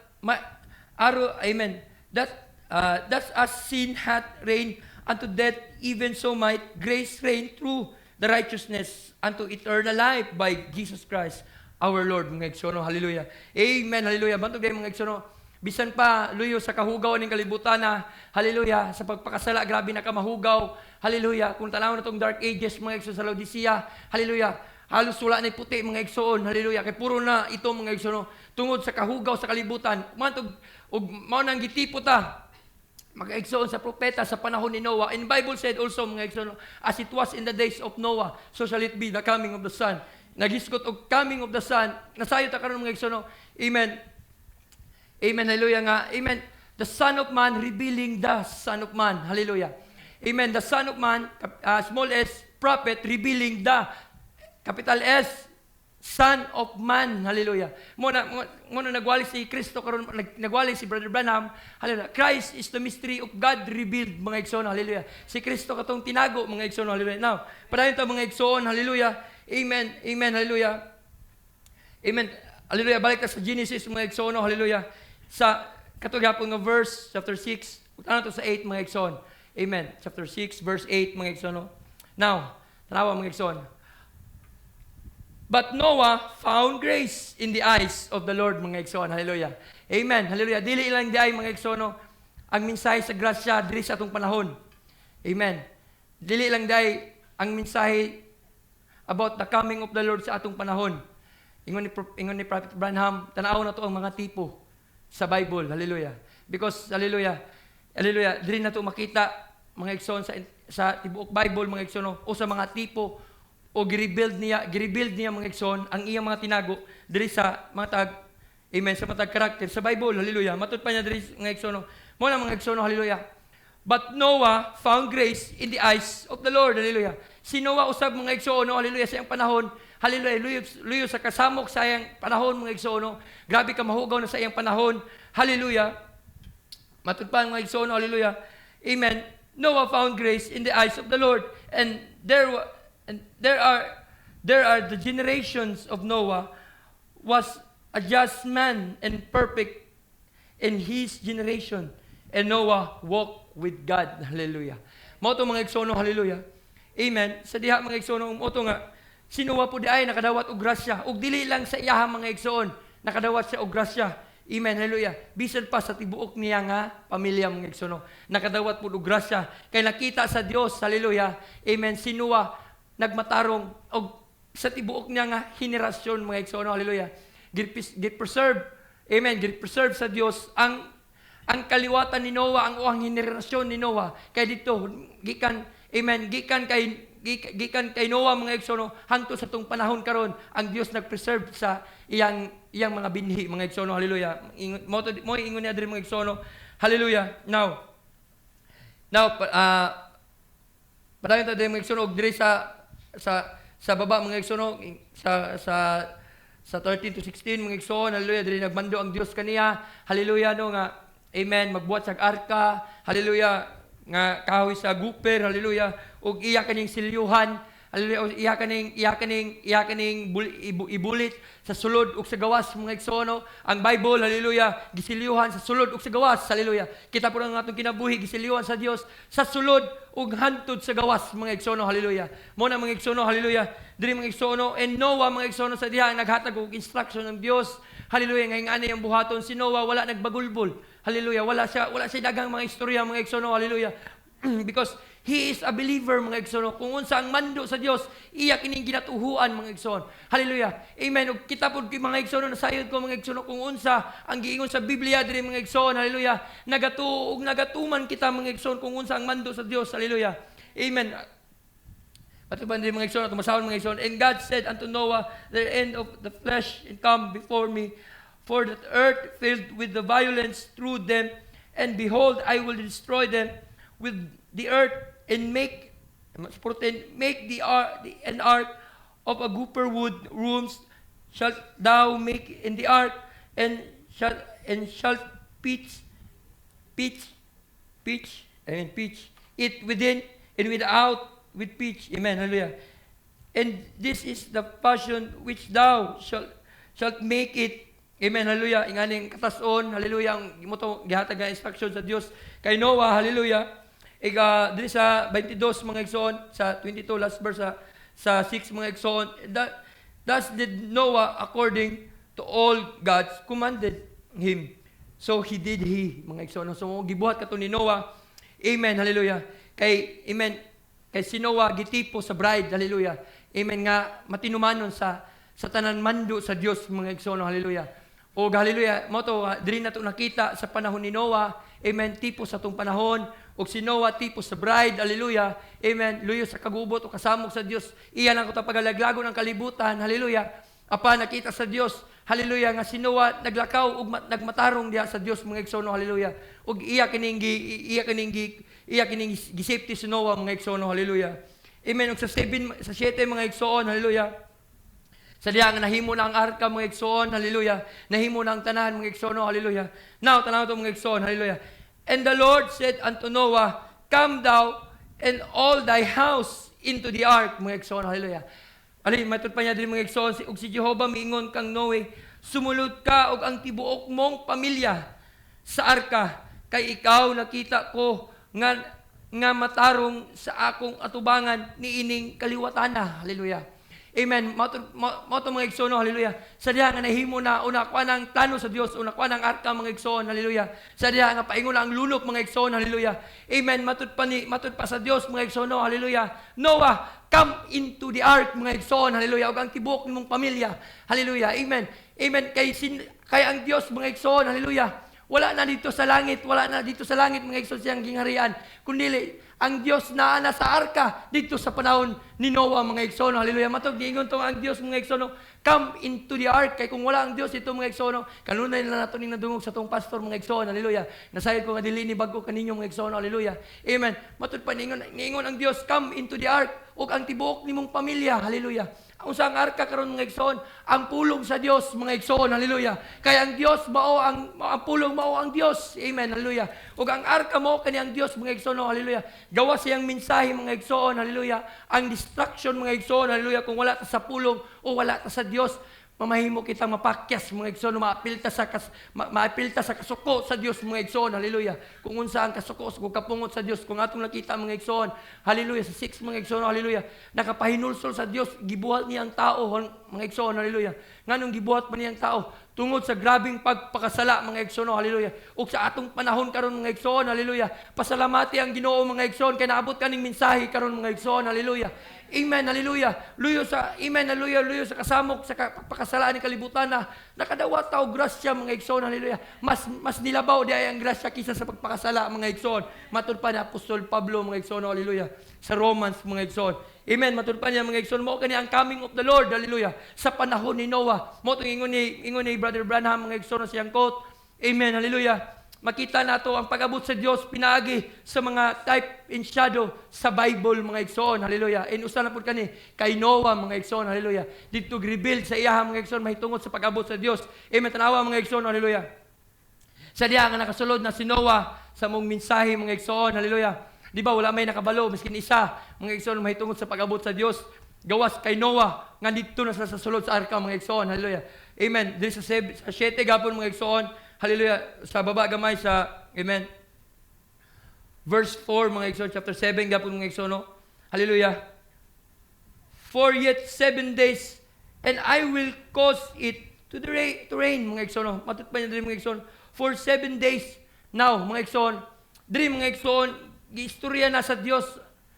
amen, that's as sin hath reigned unto death, even so might grace reign through the righteousness unto eternal life by Jesus Christ our Lord, mga igsoon. Hallelujah. Amen. Hallelujah. Bantog day, mga igsoon, bisan pa luyo sa kahugaw ng kalibutan na, hallelujah, sa pagpakasala, grabe na kamahugaw, hallelujah. Kung tanawon na itong dark ages, mga igsoon, sa Laodicea, hallelujah, halos wala na puti, mga igsoon, hallelujah, kay puro na ito, mga igsoon, tungod sa kahugaw sa kalibutan, mantog, ug mao nang gitipo ta, mga igsoon, sa propeta sa panahon ni Noah. And Bible said also, mga igsoon, as it was in the days of Noah, so shall it be the coming of the Son. Nagisgot og coming of the Son, nasayo ta karon, mga igsoon, amen. Amen, hallelujah nga. Amen. The Son of Man revealing the Son of Man. Hallelujah. Amen. The Son of Man, small s, prophet, revealing the, capital S, Son of Man. Hallelujah. Muna nagwali si Kristo karon, nagwali si Brother Branham. Hallelujah. Christ is the mystery of God revealed, mga igsoon. Hallelujah. Si Kristo katong tinago, mga igsoon. Hallelujah. Now, padayon ta mga igsoon. Hallelujah. Amen. Amen. Hallelujah. Amen. Hallelujah. Balik ta sa Genesis, mga igsoon. Hallelujah. Sa katugapon nga verse, chapter 6, ano to sa 8, mga igsoon. Amen. Chapter 6, verse 8, mga igsoon. Now, tanawa mga igsoon. But Noah found grace in the eyes of the Lord, mga igsoon. Hallelujah. Amen. Hallelujah. Dili lang di ay, mga igsoon, ang mensahe sa grasya diri sa atong panahon. Amen. Dili lang di ay ang mensahe about the coming of the Lord sa atong panahon. Ingon ni Prophet Branham, tanaw na to ang mga tipo sa Bible. Hallelujah. Because, hallelujah, hallelujah, diri na to makita, mga igsoon, sa tibuok Bible, mga igsoon, o sa mga tipo, o girebuild niya mga igsoon, ang iyang mga tinago, diri sa mga tag, amen, sa mga tag karakter, sa Bible, hallelujah. Matud pa niya diri, mga igsoon, mo na mga igsoon, hallelujah. But Noah found grace in the eyes of the Lord, hallelujah. Si Noah usab, mga igsoon, hallelujah, sa iyang panahon, hallelujah, luyo sa kasamok sa iyang panahon, mga igsoon, grabe ka mahugaw na sa iyang panahon, hallelujah. Matud pa mga igsoon, hallelujah, amen. Noah found grace in the eyes of the Lord, and there are the generations of Noah was a just man and perfect in his generation, and Noah walked with God. Hallelujah. Mao to mga igsoon, hallelujah. Amen. Sa diha mga igsoon, moto nga si Noah po di ay nakadawat og grasya, ug dili lang sa iyaha mga igsoon, nakadawat siya og grasya. Amen, hallelujah. Bisan pa sa tibuok niya nga pamilya, mga igsoon, nakadawat po og grasya kay nakita sa Dios. Hallelujah. Amen. Si Noah nagmatarong og sa tibuok niya nga henerasyon, mga igsoon, hallelujah. Get preserve, amen, get preserve sa Dios ang kaliwatan ni Noah, ang uang henerasyon ni Noah. Kay dito gikan, amen, gikan kay Noah, mga igsoon, hangtod sa tong panahon karon, ang Dios nagpreserve sa iyang mga binhi, mga igsoon, hallelujah. Mo ingon niya diri, mga igsoon, hallelujah. Now padayon ta diri, mga igsoon, og diri sa baba, mga igsoon, sa 13 to 16, mga igsoon, hallelujah, diri nagmando ang Dios kaniya, hallelujah, no nga, amen, magbuhat sa arka, hallelujah, nga kahoy sa guper, hallelujah, ug iya kaning silyuhan, hallelujah, iya kaning ibulit sa sulod ug sa gawas, mga igsoon. Ang Bible, hallelujah, gisilyuhan sa sulod ug sa gawas, hallelujah. Kita po ang atong kinabuhi, gisilyuhan sa Dios sa sulod ug hantod sa gawas, mga igsoon, hallelujah. Mo na, mga igsoon, hallelujah, diri, mga igsoon, and Noah, mga igsoon, sa diha naghatag og instruction ng Dios, hallelujah, nga ani ang buhaton. Si Noah wala nagbagulbol, hallelujah, wala siya dagang mga istorya, mga igsoon, hallelujah. Because he is a believer, mga igsoon. Kung unsa ang mando sa Dios, iya kining ginatuhuan, mga igsoon. Hallelujah. Amen. Ug kita pod mga igsoon, nasayod ko, mga igsoon, kung unsa ang giingon sa Biblia diri, mga igsoon. Hallelujah. Nagatuman kita, mga igsoon, kung unsa ang mando sa Dios. Hallelujah. Amen. Patuban diri, mga igsoon, tumasawon, mga igsoon. And God said unto Noah, the end of the flesh and come before me, for the earth filled with the violence through them, and behold, I will destroy them with the earth, and make an ark of a gopher wood. Rooms shalt thou make in the ark, and shalt pitch it within and without with pitch. Amen. Hallelujah. And this is the fashion which thou shalt make it. Amen. Hallelujah. Inganing katason, hallelujah, ang imoto gihatag nga instruction sa Dios kay Noah. Hallelujah. Diri sa 22, mga igsoon, sa 22 last verse, sa 6, mga igsoon, thus did Noah according to all God's commanded him. So he did mga igsoon. So gibuhat kato ni Noah. Amen, hallelujah. Kay si Noah gitipo sa bride, hallelujah. Amen, nga matinumanon sa tanan mando sa Dios, mga igsoon, hallelujah. O hallelujah, mo to diri na to nakita sa panahon ni Noah. Amen, tipo sa tong panahon. O si Noah tipo sa bride, hallelujah. Amen, luyo sa kagubot o kasamok sa Dios. Iyan ang kutapagalaglago ng kalibutan, hallelujah. Apa nakita sa Dios, hallelujah, nga si Noah naglakaw ug nagmatarong diha sa Dios, mga igsoon, hallelujah. Ug iya kining iya kining gisafety si Noah mga igsoon, hallelujah. Amen. Ug sa 7 mga igsoon, hallelujah. Sa diha nga nahimo na ang arka mga igsoon, hallelujah. Nahimo na ang tanan mga igsoon, hallelujah. Now tanaw to mga igsoon, hallelujah. And the Lord said unto Noah, come thou and all thy house into the ark, mga igsoon, hallelujah. Ali matod pa niya diri mga igsoon, ug si Jehovah miingon kang Noe, sumulod ka og ang tibuok mong pamilya sa arka, kay ikaw nakita ko nga matarong sa akong atubangan niining kaliwatana, hallelujah. Amen. Mao to mga igsoon, hallelujah. Sa diha nga nahimo na una kuan ang plano sa Dios, una kuan ang arka mga igsoon, hallelujah. Sa diha nga paingon ang lunop mga igsoon, hallelujah. Amen. Matud pa sa Dios mga igsoon, hallelujah. Noah, come into the ark mga igsoon, hallelujah. Ug ang tibuok nimong pamilya, hallelujah. Amen. Amen. Kay ang Dios mga igsoon, hallelujah. Wala na dito sa langit mga igsoon siyang gingharian, kundi ang Dios naa na sa arka dito sa panahon ni Noah mga igsoon, hallelujah. Matog giingon tong ang Dios mga igsoon, come into the ark, kay kung wala ang Dios ito mga igsoon, kanunay na nato ning nadungog sa tong pastor mga igsoon, hallelujah. Nasayod ko nga dili ni bago kaninyo mga igsoon, hallelujah. Amen. Matod pa niingon ang Dios, come into the ark ug ang tibuok nimong pamilya, hallelujah. Ang usang arka karon mga igsoon, ang pulong sa Dios mga igsoon, hallelujah. Kay ang Dios mao ang pulong mao ang Dios, amen, hallelujah. Ug ang arka mo kani ang Dios mga igsoon, hallelujah. Gawa siyang mensahe mga igsoon, hallelujah. Ang distraction mga igsoon, hallelujah, kung wala ta sa pulong o wala ta sa Dios, mamahimo kitang mapakyas mga igsoon, maapilta sa kasuko sa Dios mga igsoon, hallelujah. Kung unsa ang kasuko ug kapungot sa Dios, kung atong nakita mga igsoon, hallelujah, sa 6 mga igsoon, hallelujah, nakapahinulsol sa Dios, gibuhat niya ang tao mga igsoon, hallelujah. Nganong gibuhat pa niya ang tao tungod sa grabing pagpakasala mga igsoon, hallelujah. Ug sa atong panahon karon mga igsoon, hallelujah, pasalamati ang Ginoo mga igsoon kay naabot kaning mensahe karon mga igsoon, hallelujah. Amen, hallelujah. Luyo sa kasamok sa pagpakasalaan ni kalibutan na nakadawa tao grasya mga igsoon, hallelujah. Mas nilabaw di ay ang grasya kisa sa pagpakasala mga igsoon. Matud pa ni Apostol Pablo mga igsoon, hallelujah. Sa Romans mga igsoon. Amen, matud pa niya mga igsoon, mao kani ang coming of the Lord, hallelujah. Sa panahon ni Noah, mo tong ingon ni Brother Branham mga igsoon sa siyang quote. Amen, hallelujah. Makita nato ang pag-abot sa Dios pinaagi sa mga type and shadow sa Bible mga igsoon, hallelujah. And usa na pud kani kay Noah mga igsoon, hallelujah. Dito revealed sa iya mga igsoon mahitungod sa pag-abot sa Dios. Amen, tanawa mga igsoon, hallelujah. Sa diha nga nakasulod na si Noah sa mong mensahe mga igsoon, hallelujah. Di ba wala may nakabalo miskin isa mga igsoon mahitungod sa pag-abot sa Dios. Gawas kay Noah nga dito na sa sulod sa arka mga igsoon, hallelujah. Amen. Diri sa 7 gapon mga igsoon, hallelujah, sa baba gamay sa, amen, verse 4, mga igsoon, chapter 7, gapon mga igsoon, no? Hallelujah. For yet 7 days, and I will cause it to rain, mga igsoon, no? Matut pa niya diri mga igsoon. For 7 days, now, mga igsoon, diri mga igsoon, giistorya na sa Dios,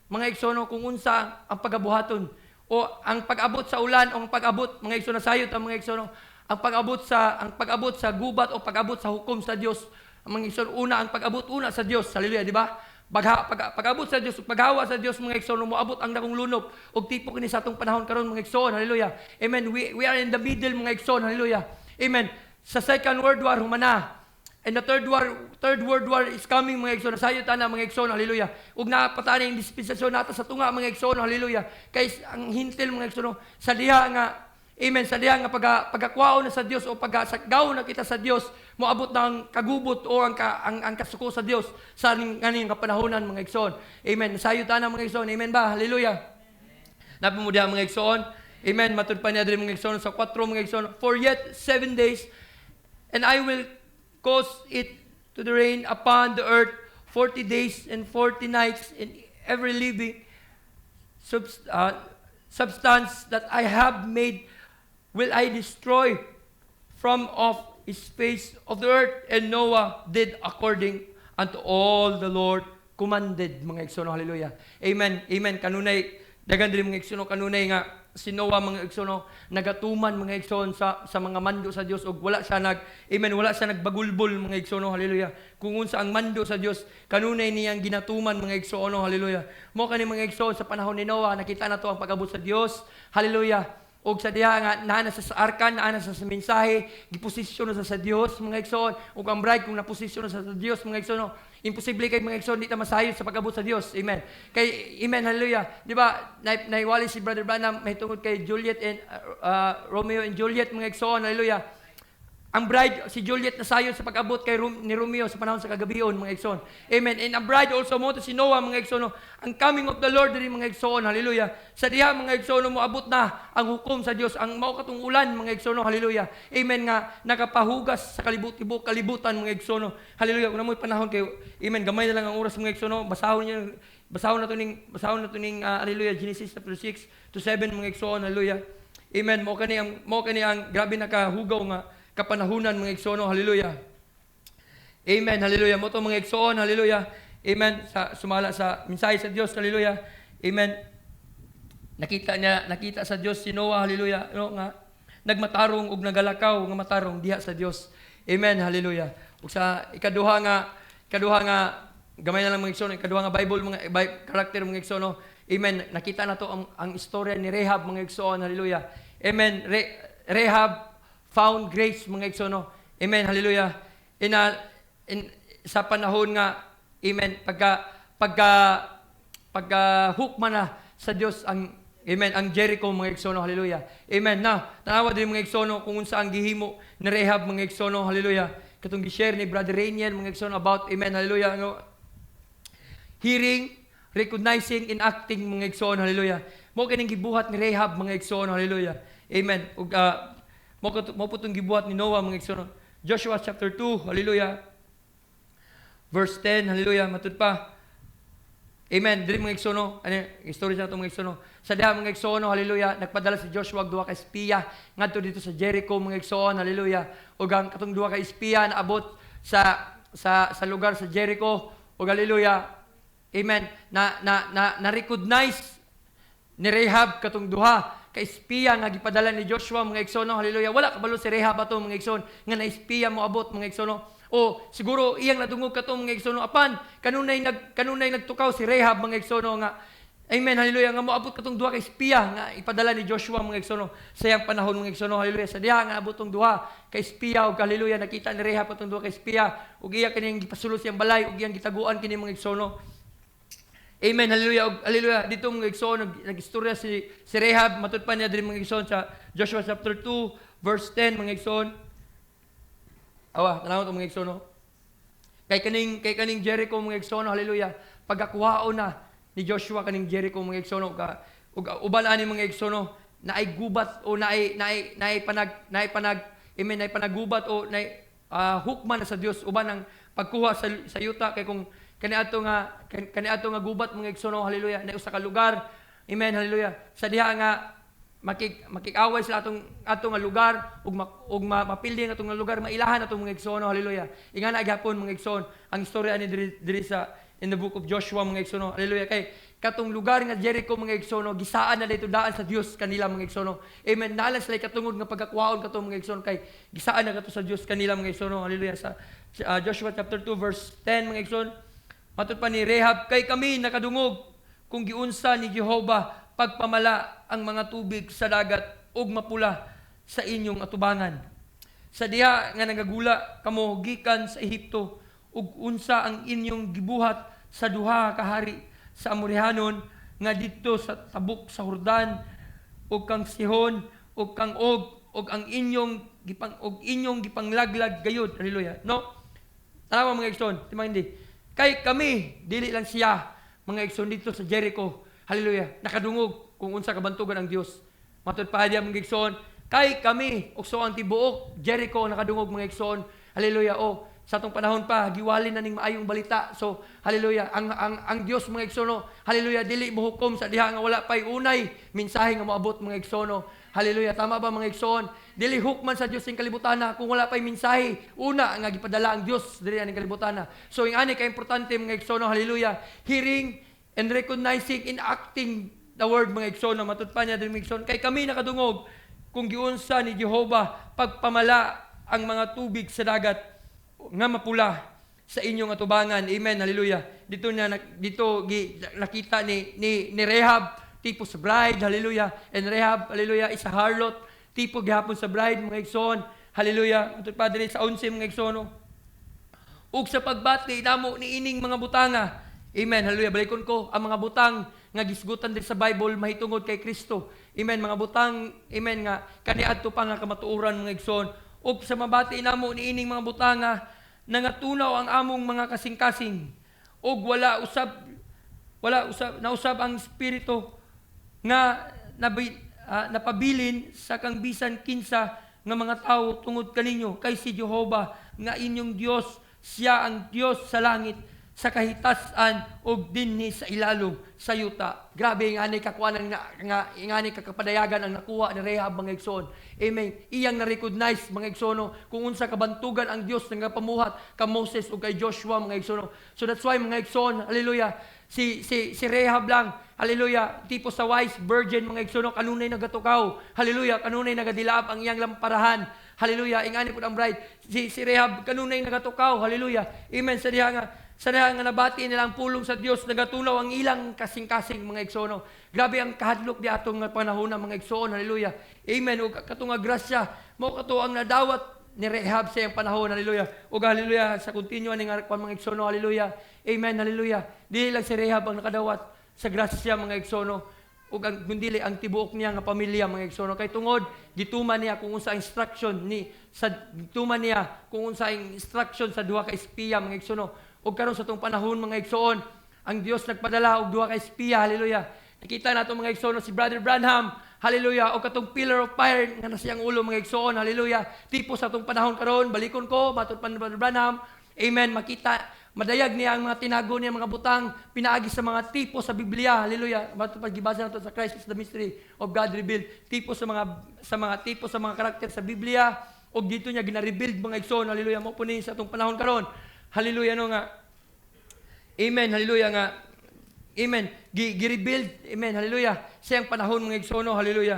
mga igsoon, no? Kung unsa ang pagabuhaton, o ang pag-abot sa ulan, o ang pag-abot, mga igsoon, nasayot ang mga igsoon, no? Ang pag-abot sa gubat o pag-abot sa hukom sa Dios, ang mga igsoon, ang pag-abot sa Dios, hallelujah, di ba? Pag-abot sa Dios, paghawa sa Dios mga igsoon, moabot ang dakong lunop ug tipo kini sa atong panahon karon mga igsoon, hallelujah. Amen. We are in the middle mga igsoon, hallelujah. Amen. Sa Second World War humana, and the Third World War is coming mga igsoon. Sayo ta na mga igsoon, hallelujah. Ug napatani ang dispensasyon nato sa tunga mga igsoon, hallelujah. Kay ang hintil mga igsoon sa diha nga, amen, sa diha nga pagkakwao na sa Dios o pagsagaw na kita sa Dios, moabot ng kagubot o ang kasuko sa Dios sa nganing kapanahonan mga igsoon. Amen. Sayo ta na mga igsoon. Amen ba? Hallelujah. Napumudiha mga igsoon. Amen. Matud pa niya diri mga igsoon sa 4 mga igsoon. For yet 7 days, and I will cause it to the rain upon the earth 40 days and 40 nights, in every living substance that I have made will I destroy from off his face of the earth. And Noah did according unto all the Lord commanded, mga igsoon, hallelujah. Amen. Amen. Kanunay, dagan diri mga igsoon, kanunay nga si Noah mga igsoon, nagatuman mga igsoon sa mga mando sa Dios ug wala siya wala siya nagbagulbol mga igsoon, hallelujah. Kung unsa ang mando sa Dios, kanunay niyang ginatuman mga igsoon, hallelujah. Mo kani mga igsoon sa panahon ni Noah, nakita nato ang pag-abot sa Dios, hallelujah. og sa diha nga naa na sa arkan, naa na sa mensahe, giposisyon na sa Dios mga igsoon, ug ang bride kung naposisyon na sa Dios mga igsoon, imposible kay mga igsoon di ta masayod sa pag-abot sa Dios. Amen. Kay amen, hallelujah. Di ba? Naiwali si Brother Branham may tungod kay Juliet and Romeo and Juliet mga igsoon, hallelujah. Ang bride, si Juliet nasayod sa pag-abot kay ni Romeo sa panahon sa kagabion, mga igsoon. Amen. And ang bride also mo to si Noah, mga igsoon. Ang coming of the Lord din, mga igsoon. Hallelujah. Sa diha, mga igsoon, mo abot na ang hukom sa Dios, ang mao katong ulan, mga igsoon. Hallelujah. Amen nga nakapahugas sa kalibutan, mga igsoon. Hallelujah. Kung namoy panahon kayo, amen, gamay na lang ang oras, mga igsoon. Basahon na to ning hallelujah, Genesis chapter 6 to 7, mga igsoon. Hallelujah. Amen. Mo kani ang grabe nakahugaw nga kapanahunan, mga igsoon, hallelujah. Amen, hallelujah. Mo to mga igsoon, hallelujah. Amen. Sumala sa mensahe sa Dios, hallelujah. Amen. Nakita sa Dios si Noah, hallelujah, nga nagmatarong ug nagalakaw nga matarong diha sa Dios. Amen, hallelujah. Ug sa ikaduha nga gamay na lang mga igsoon, ikaduha nga Bible mga karakter mga igsoon. Amen. Nakita na to ang istorya ni Rehab, mga igsoon, hallelujah. Amen. Rehab found grace, mga igsoon. Amen, hallelujah. Sa panahon nga, amen, pagka hukman na sa Dios ang amen, ang Jericho, mga igsoon, hallelujah. Amen. Now, tanawa din mga igsoon kung unsa ang gihimo ni Rehab, mga igsoon, hallelujah. Katong gi-share ni Brother Rainier, mga igsoon, about amen, hallelujah. Hearing, recognizing, enacting, mga igsoon, hallelujah. Mo kining gibuhat ni Rehab, mga igsoon, hallelujah. Amen. Ug mo po itong gibuhat ni Noah, mga igsoon. Joshua chapter 2, hallelujah. Verse 10, hallelujah. Matud pa. Amen. Dili mga igsoon. Ano, story sa ito mga igsoon. Sa diha mga igsoon, hallelujah. Nagpadala si Joshua duha ka espiya ngadto dito sa Jericho, mga igsoon, hallelujah. Ug ang katong duha ka espiya naabot sa lugar sa Jericho, ug hallelujah. Amen. Na recognize ni Rehab katong duha ka espiya nga gipadala ni Joshua, mga igsoon, hallelujah. Wala kabalo si Rehab ato, mga igsoon, nga na espiya mo abot, mga igsoon. O siguro iyang nadungog kato, mga igsoon, apan kanunay nagtukaw si Rehab, mga igsoon, nga amen, hallelujah, nga moabot katong duha ka espiya nga ipadala ni Joshua, mga igsoon, sa iyang panahon, mga igsoon, hallelujah. Sa diha nga abot tong duha ka espiya, ug hallelujah, nakita ni Rehab katong duha ka espiya, ug iya kining gipasulo siyang balay, ug iyang gitaguan kini, mga igsoon. Amen, hallelujah, hallelujah. Dito mga igsoon, nag-istorya si Rehab, matud pa niya din mga igsoon sa Joshua chapter 2, verse 10, mga igsoon. Awa, tanaw ito mga igsoon. Kay kaning Jericho, mga igsoon, hallelujah. Pagkakuhaon na ni Joshua kaning Jericho, mga igsoon, ug uban ani mga igsoon, naay gubat o naay panagubat o naay hukman na sa Dios uban ang pagkuha sa yuta, kay kung kaniadto nga gubat, mga igsoon, hallelujah, na usa ka lugar, amen, hallelujah. Sa diha nga makikaway sila atong nga lugar ug mapildi nga atong nga lugar, mailahan atong mga igsoon, hallelujah. Ingana gyapon, mga igsoon, ang istorya ni diri sa in the book of Joshua, mga igsoon, hallelujah. Kay katong lugar nga Jericho, mga igsoon, gisaan na dito daan sa Dios kanila, mga igsoon. Amen. Nalan sila katungod nga pagkakuhaon kato, mga igsoon, kay gisaan na kato sa Dios kanila, mga igsoon, hallelujah. Sa Joshua chapter 2 verse 10, mga igsoon, matud pa ni Rehab, kay kami nakadungog kung giunsa ni Jehova pagpamala ang mga tubig sa dagat ug mapula sa inyong atubangan. Sa diha nga nagagula kamo gikan sa Ehipto ug unsa ang inyong gibuhat sa duha ka hari sa Amorihanon nga didto sa tabok sa Jordan ug kang Sihon ug kang Og ug ang inyong gipanglaglag gayud, hallelujah. No? Tanawa mga igsoon, timang hindi. Kay kami, dili lang siya, mga igsoon dito sa Jericho, hallelujah, nakadungog kung unsa kabantugan ang Dios. Matud pa diya, mga igsoon, kay kami, ukso ang tibuok, Jericho, nakadungog, mga igsoon, hallelujah. O, sa atong panahon pa, giwali na ning maayong balita. So, hallelujah, ang Dios, mga igsoon, hallelujah, dili mohukom sa diha nga wala pay unay mensahe nga moabot, mga igsoon. Hallelujah, tama ba, mga igsoon? Dili hukman sa Dios ing kalibutan kung wala pay mensahe una nga gipadala ang Dios diri aning kalibutan. So ing ani ka importante, mga igsoon, hallelujah, hearing and recognizing and acting the word, mga igsoon. Matud pa niya diri, mga igsoon, kay kami nakadungog kung giunsa ni Jehova pagpamala ang mga tubig sa dagat nga mapula sa inyong atubangan. Amen, hallelujah. Dito nakita ni Rehab tipo sa bride, hallelujah. And Rehab, hallelujah, is a harlot, tipo gihapon sa bride, mga igsoon, hallelujah. Matod pa diri sa 11, mga igsoon, ug sa pagbati namo ni ining mga butanga. Amen. Hallelujah. Balikon ko ang mga butang nga gisgutan din sa Bible mahitungod kay Kristo. Amen. Mga butang, amen nga kaniadto pa nga kamatuoran, mga igsoon. Ug sa mabati namo ni ining mga butanga nangatunaw ang among mga kasing-kasing. Ug nausab ang espiritu nga napabilin sa kang bisan kinsa nga mga tao tungod kaninyo kay si Jehovah nga inyong Dios, siya ang Dios sa langit, sa kahitasan ug dinhi sa ilalom sa yuta. Grabe nga ni kakuanan nga ingani kakapadayagan ang nakuha ni Rehab, mga igsoon. Amen. Iyang na-recognize, mga igsoon, kung unsa kabantugan ang Dios nga pamuhat ka Moses ug kay Joshua, mga igsoon. So that's why, mga igsoon, hallelujah, si Rehab lang, hallelujah, tipo sa wise virgin, mga igsoon, kanunay nagatukaw, hallelujah, kanunay nagadilaap ang iyang lamparahan, hallelujah, ingani po ang bride, si Rehab kanunay nagatukaw, hallelujah, amen. Sa diha nga nabati nila ang pulong sa Dios, nagatunaw ang ilang kasing-kasing, mga igsoon. Grabe ang kahadlok di atong panahon, mga igsoon, hallelujah, amen. Ug katong nga grasya mo kato ang nadawat ni Rehab sa iyang panahon, hallelujah. Ug hallelujah sa continuan ning mga igsoon, hallelujah, amen, hallelujah. Dili lang si Rehab ang nakadawat sa grasya, mga igsoon, ug ang kundili ang tibuok niya nga pamilya, mga igsoon. Kay tungod gituman niya kung unsa instruction sa duha ka espiya, mga igsoon. Ug karon sa tong panahon, mga igsoon, ang Dios nagpadala og duha ka espiya, hallelujah. Nakita nato, mga igsoon, si Brother Branham, hallelujah, o katong pillar of fire nga na siyang ulo, mga igsoon, hallelujah. Tipo sa tong panahon karon, balikon ko matud pa ni Brother Branham, amen, madayag niya ang mga tinago niya, mga butang pinaagi sa mga tipo sa Biblia, hallelujah. Matud pa gibasa nato sa Christ is the mystery of God revealed, tipo sa mga karakter sa Biblia, og dito niya gina-rebuild, mga igsoon, hallelujah. Mo po ni sa tong panahon karon, hallelujah, no nga, amen, hallelujah nga, amen, gi-rebuild, amen, hallelujah, siyang panahon, mga igsoon, hallelujah,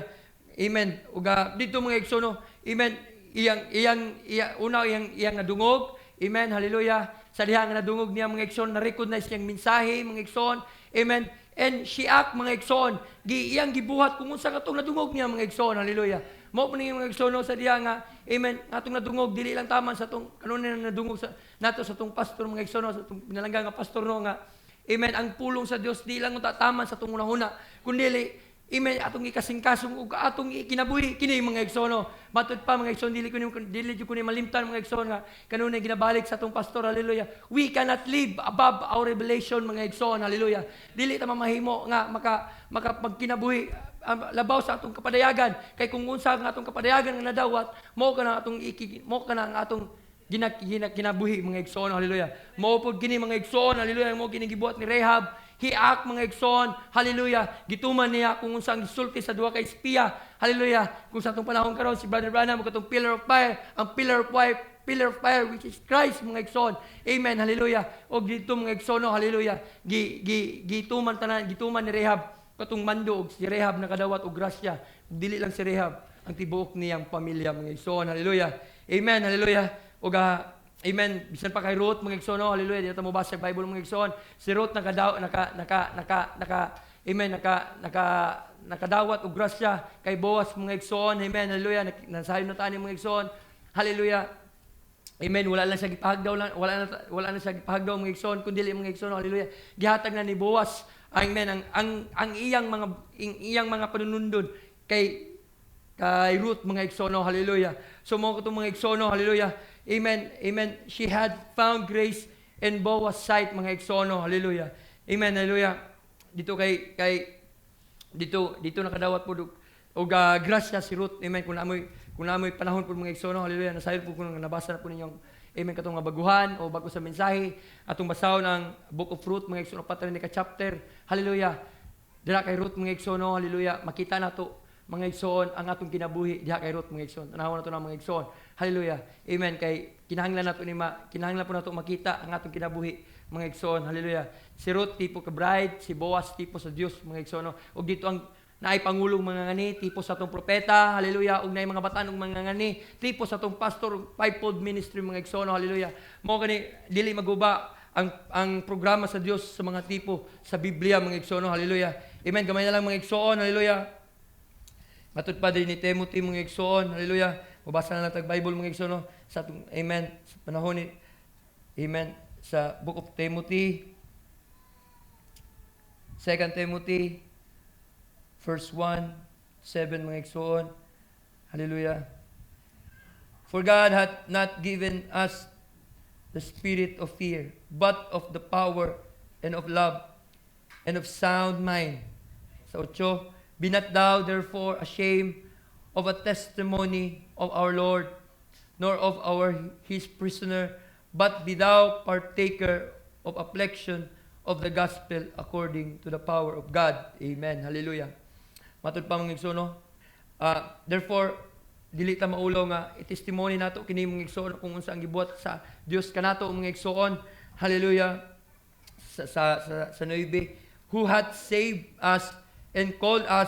amen. Uga dito, mga igsoon, amen, iyang nadungog, amen, hallelujah, sa diha nga nadungog niya, mga igsoon, na-recognize niyang mensahe, mga igsoon, amen, and she act, mga igsoon, iyang gibuhat kung unsa katong nadungog niya, mga igsoon, hallelujah. Mo po mga igsoon sa diha nga, amen, atong nadungog dili lang taman sa tong kanunay na nadungog sa nato sa tong pastor, mga igsoon, sa tong pinalangga nga pastor, no nga, amen, ang pulong sa Dios di lang taman sa tong unahuna, kundi amen, atong ikasing-kasong ug atong ikinabuhi kini, mga igsoon. Matud pa, mga igsoon, dili ko ni malimtan, mga igsoon, nga kanunay ginabalik sa atong pastor, hallelujah. We cannot live above our revelation, mga igsoon, hallelujah. Dili ta mamahimo nga magkinabuhi labaw sa atong kapadayagan, kay kung unsa nga atong kapadayagan nga nadawat, mo ka na atong ginabuhi, mga igsoon, hallelujah. Mo pod kini, mga igsoon, hallelujah, mo kini gibuhat ni Rehab. Hiak, mga igsoon, hallelujah. Gituman niya kung unsa ang gisulti sa duha ka espiya, hallelujah. Kung sa atong panahon karon si Brother Branham katong pillar of fire, ang pillar of fire which is Christ, mga igsoon, amen, hallelujah. Og dito, mga igsoon, hallelujah, gituman ni Rehab katong mando, og si Rehab nakadawat og grasya. Dili lang si Rehab, ang tibuok niyang pamilya, mga igsoon, hallelujah, amen, hallelujah. Og amen, bisan pa kay Ruth, mga igsoon, hallelujah. Dito mo basa sa Bible, mga igsoon, si Ruth nakadawat og grasya kay Boaz, mga igsoon, amen, hallelujah. Nasayon na taani, mga igsoon, hallelujah, amen. Wala na siya gipahagdaw, mga igsoon, kundi mga igsoon, hallelujah, gihatag na ni Boaz, amen, ang iyang mga panunundod kay Ruth, mga igsoon, hallelujah. So mo ko mga igsoon, hallelujah, amen, amen. She had found grace in Boaz's sight, mga igsoon, hallelujah, amen, hallelujah. Dito dito nakadawat po og grasya si Ruth, amen. Kung namoy panahon po, mga igsoon, hallelujah, nasayon po kung nabasa na po ninyong, amen, katong nga baguhan o bago sa mensahe, atong basahon ang Book of Ruth, mga igsoon, 4 ka chapter, hallelujah. Dira kay Ruth, mga igsoon, hallelujah, makita nato, mga igsoon, ang atong kinabuhi diha kay Ruth, mga igsoon. Tanawon nato na, mga igsoon, hallelujah, amen. Kay kinahanglan po nato makita ang atong kinabuhi, mga igsoon, hallelujah. Si Ruth tipo ka bride, si Boaz tipo sa Dios, mga igsoon. Og dito ang naay pangulong mga ngani tipo sa atong propeta, hallelujah. Og naay mga batan-ong mga ngani tipo sa atong pastor, fivefold ministry, mga igsoon, hallelujah. Mo kani dili maguba ang programa sa Dios sa mga tipo sa Biblia mga igsoon, hallelujah. Amen. Gamay na lang mga igsoon, hallelujah. Matod pa din ni Timothy mga igsoon, hallelujah. Mabasa na lang tag Bible mga igsoon sa atong, amen, sa panahon ni, amen, sa Book of Timothy, 2 Timothy, verse 1, 7 mga igsoon, hallelujah. For God hath not given us the spirit of fear, but of the power and of love and of sound mind. Sa 8, be not thou therefore ashamed of a testimony of our Lord, nor of his prisoner, but be thou partaker of affliction of the gospel according to the power of God. Amen. Hallelujah. Matod pa mga igsoon, therefore, dili ta maulo nga i-testimony nato kini mga igsoon kung unsa ang gibuhat sa Dios kanato mga igsoon. Hallelujah. Sa 9, who hath saved us and called us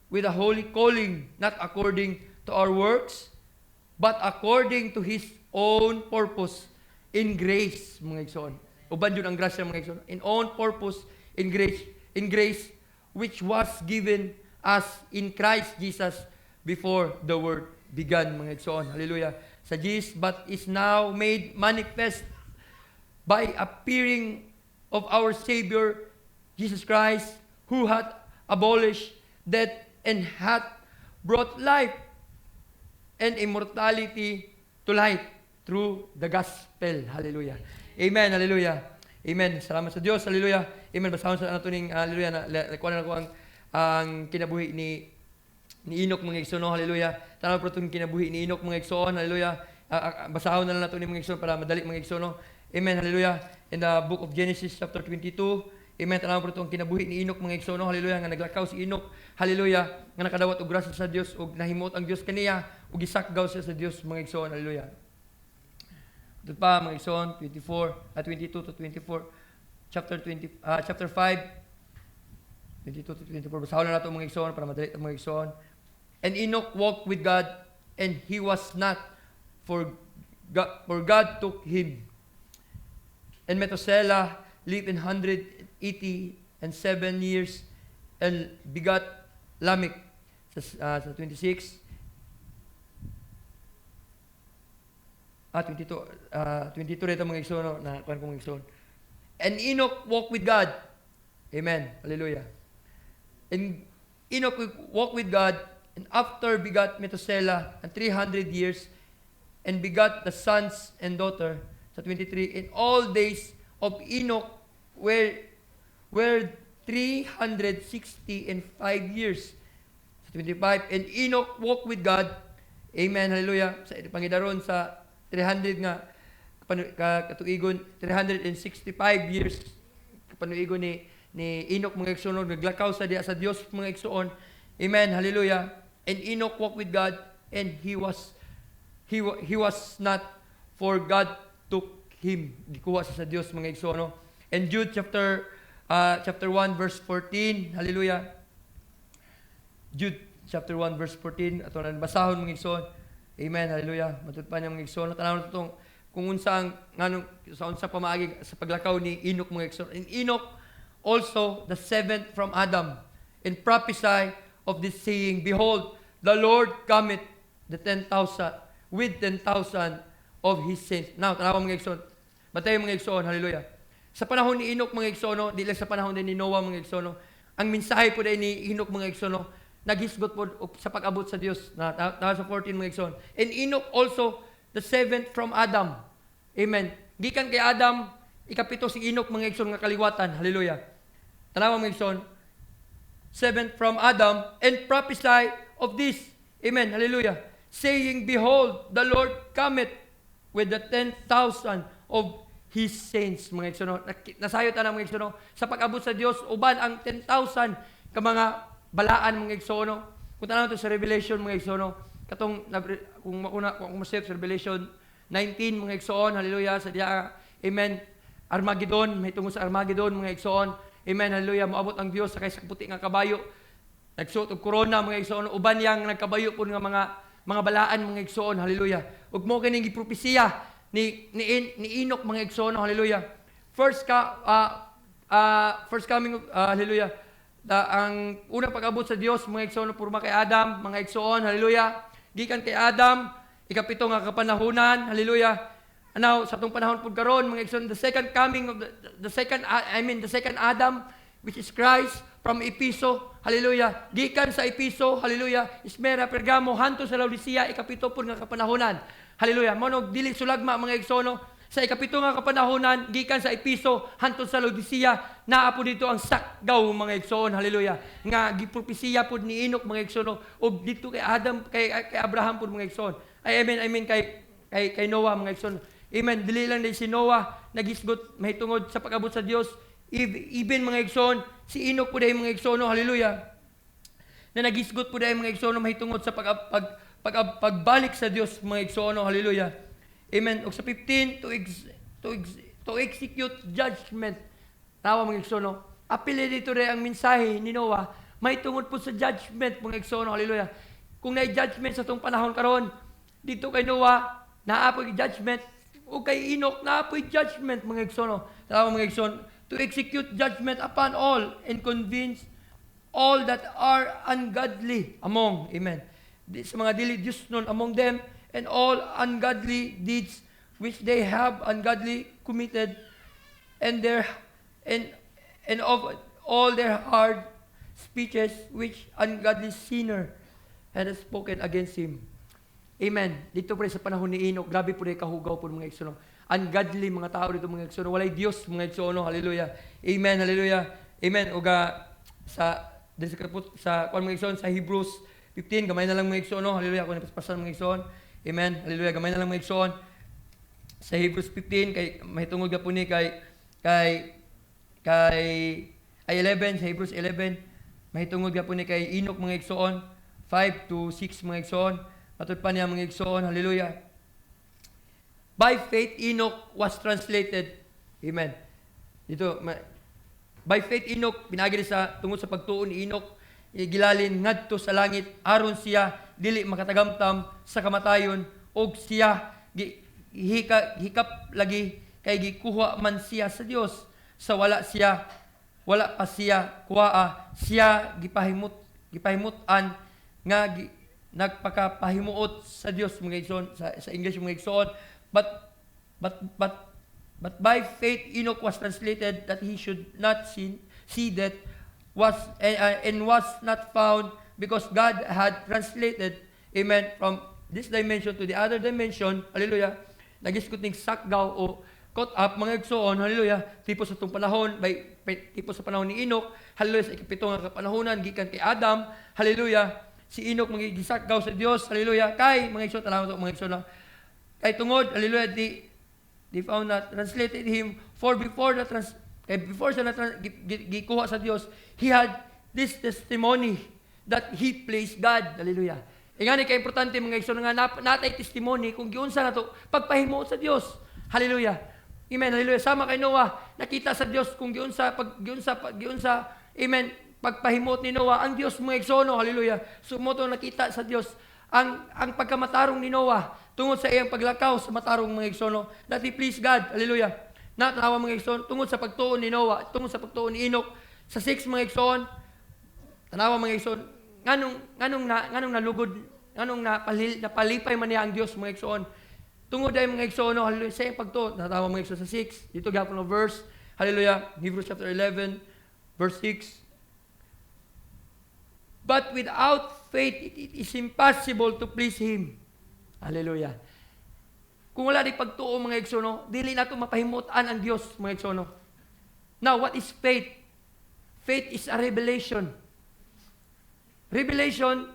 with a holy calling, not according to our works, but according to His own purpose in grace, mga igsoon. Uban yun ang grasya, mga igsoon. In own purpose, in grace, which was given us in Christ Jesus before the world began, mga igsoon. Hallelujah. Sa Jesus, but is now made manifest by appearing of our Savior, Jesus Christ, who hath abolished death and hath brought life and immortality to light through the gospel. Hallelujah. Amen. Hallelujah. Amen. Salamat sa Diyos. Hallelujah. Amen. Basahon sa nato ning hallelujah na kuan na ko ang kinabuhi ni Enoch mga igsoon. Hallelujah. Tanaw pro tong kinabuhi ni Enoch mga igsoon. Hallelujah. Basahon na lang nato ni mga igsoon para madali mga igsoon. Amen. Hallelujah. In the book of Genesis chapter 22, amen. Tanaw pro tong kinabuhi ni Enoch mga igsoon. Hallelujah. Nga naglakaw si Enoch. Hallelujah. Nga nakadawat og grasya sa Dios ug nahimot ang Dios kaniya ug gisakgaw siya sa Dios mga igsoon. Hallelujah. Ito pa mga igsoon 22 to 24 chapter 5 22 to 24. Basahon na nato mga igsoon para madali mga igsoon. And Enoch walked with God, and he was not, for God took him. And Methuselah lived 187 years and begot Lamech. Sa 26. 22 rito mga igsoon na kuan kong igsoon. And Enoch walked with God. Amen. Hallelujah. And Enoch walked with God, and after begot Methuselah and 300 years, and begot the sons and daughter. Sa 23, in all days of Enoch were 360 and 5 years. Sa 25, and Enoch walked with God. Amen. Hallelujah. Sa pangidaron sa 300 nga katuigon 365 years kapanuigon ni Enoch mga igsoon, naglakaw sa diya sa Dios mga igsoon. Amen. Hallelujah. And Enoch walked with God, and he was not, for God took him. Gikuha sa Dios mga igsoon. And Jude chapter 1 verse 14. Hallelujah. Jude chapter 1 verse 14 ato na basahon mga igsoon. Amen. Hallelujah. Matud pa niya mga igsoon. Tanaw nato tong kung unsa ang nganong sa unsa pamaagi sa paglakaw ni Enoch mga igsoon. And Enoch also the seventh from Adam, and prophesy of this saying, behold, the Lord cometh the 10,000 with 10,000 of his saints. Now, tanawa mga igsoon. Batay mga igsoon, hallelujah. Sa panahon ni Enoch mga igsoon, di lang sa panahon din ni Noah mga igsoon, ang mensahe po din ni Enoch mga igsoon, naghisgot po sa pag-abot sa Dios. Na sa 14 mga igsoon. And Enoch also the seventh from Adam. Amen. Gikan kay Adam, ikapito si Enoch mga igsoon nga kaliwatan. Hallelujah. Tanawa mga igsoon, seventh from Adam, and prophesy of this. Amen. Hallelujah. Saying, behold, the Lord cometh with the 10,000 of his saints. Mga igsoon, nasayot na mga igsoon, sa pag-abot sa Dios, uban ang 10,000 ka mga balaan mga igsoon. Kung tanaw to sa Revelation mga igsoon, katong kung masayot sa Revelation 19 mga igsoon, hallelujah, sa diya, amen, Armageddon, may tungo sa Armageddon mga igsoon, amen, hallelujah, moabot ang Dios sa kay puti nga kabayo, nagsuot og korona mga igsoon, uban yang nagkabayo pud nga mga balaan mga igsoon, hallelujah. Ug mo kining gipropesiya ni Enoch mga igsoon, hallelujah. first coming of, hallelujah, ang unang pag-abot sa Dios mga igsoon purma kay Adam, mga igsoon, hallelujah, gikan kay Adam, ikapito nga kapanahunan, hallelujah. Now sa tong panahon pud karon mga igsoon, the second coming of the second Adam, which is Christ, from Episo, hallelujah, gikan sa Episo, hallelujah, Smyrna, Pergamo, hanto sa Laodicea, ikapito pud nga kapanahunan, hallelujah. Monog dili sulagma mga igsoon, sa ikapito nga kapanahonan, gikan sa Episo, hantod sa Laodicea, naa po dito ang sakgaw mga igsoon, hallelujah. Nga gipropesiya po ni Enoch mga igsoon, o dito kay Adam, kay Abraham po mga igsoon. Ay, amen, kay Noah mga igsoon. Amen, dili lang din si Noah, nagisgot, mahitungod sa pag-abot sa Dios. Even mga igsoon, si Enoch po dahil mga igsoon, hallelujah. Na nagisgot po dahil mga igsoon, mahitungod sa pagbalik sa Dios mga igsoon, hallelujah. Amen. O sa 15, to execute judgment. Tawa mga igsoon. Apili dito rin ang mensahe ni Noah. May tungod po sa judgment mga igsoon. Hallelujah. Kung na-judgment sa itong panahon karon, dito kay Noah, naapoy judgment. O kay Enoch, naapoy judgment mga igsoon. Tawa mga igsoon. To execute judgment upon all and convince all that are ungodly among. Amen. Sa mga dili Diyos nun among them, and all ungodly deeds which they have ungodly committed, and of all their hard speeches which ungodly sinner had spoken against him. Amen. Dito po sa panahon ni Enoch, grabe po rin kahugaw po mga igsoon. Ungodly mga tao dito mga igsoon. Walay Diyos mga igsoon. Hallelujah. Amen. Hallelujah. Amen. Uga sa mga igsoon, sa Hebrews 15, gamay na lang mga igsoon. Hallelujah. Kung napaspasan mga igsoon. Amen. Hallelujah. Gamay na lang mga igsoon. Sa Hebrews 15, kay mahitungod ka po ni kay 11, sa Hebrews 11, mahitungod ka po ni kay Enoch mga igsoon, 5 to 6 mga igsoon. Matod pa niya mga igsoon. Hallelujah. By faith, Enoch was translated. Amen. Dito, by faith, Enoch, pinagili sa tungod sa pagtuon ni Enoch, gilalin ngadto sa langit, aron siya dili makatagamtam sa kamatayon, og siya hikap lagi kay gikuha man siya sa Dios. Sa wala pa siya kuhaa, siya gipahimutan nga nagpakapahimuot sa Dios mga igsoon, sa English mga igsoon. But by faith Enoch was translated that he should not see death, and was not found, because God had translated, amen, from this dimension to the other dimension, hallelujah. Nagiskuting sakgaw o caught up mga igsoon, hallelujah. Tipo sa itong panahon, tipo sa panahon ni Enoch, hallelujah, sa ikapito nga kapanahonan, gikan kay Adam, hallelujah. Si Enoch magigisakgaw sa Dios, hallelujah. Kay mga igsoon, talaga mga igsoon, kay tungod, hallelujah, they found not translated him, for before siya gikuha sa Dios, he had this testimony that he pleased God. Hallelujah. Ingani kay importante mga igsoon nga natay testimony kung giunsa nato pagpahimuot sa Dios. Hallelujah. Amen. Hallelujah. Sama kay Noah, nakita sa Dios kung giunsa, amen, pagpahimuot ni Noah ang Dios mga igsoon. Hallelujah. Sumoto nakita sa Dios ang pagkamatarong ni Noah tungod sa iyang paglakaw sa matarong mga igsoon, that he pleased God. Hallelujah. Natanawa mga igsoon tungod sa pagtuon ni Noah, tungod sa pagtuon ni Enoch, sa 6 mga igsoon, tanawa mga igsoon, nganong nalugod, nganong napalipay man niya ang Dios mga igsoon. Tungod ay mga igsoon, hallelujah, sa iyang pagtuon, tanawa mga igsoon sa 6, dito gapon ng verse, hallelujah, Hebrews chapter 11, verse 6. But without faith, it is impossible to please Him. Hallelujah. Kung wala di pagtuo mga igsoon, dili nato mapahimutan ang Dios mga igsoon. Now, what is faith? Faith is a revelation. Revelation,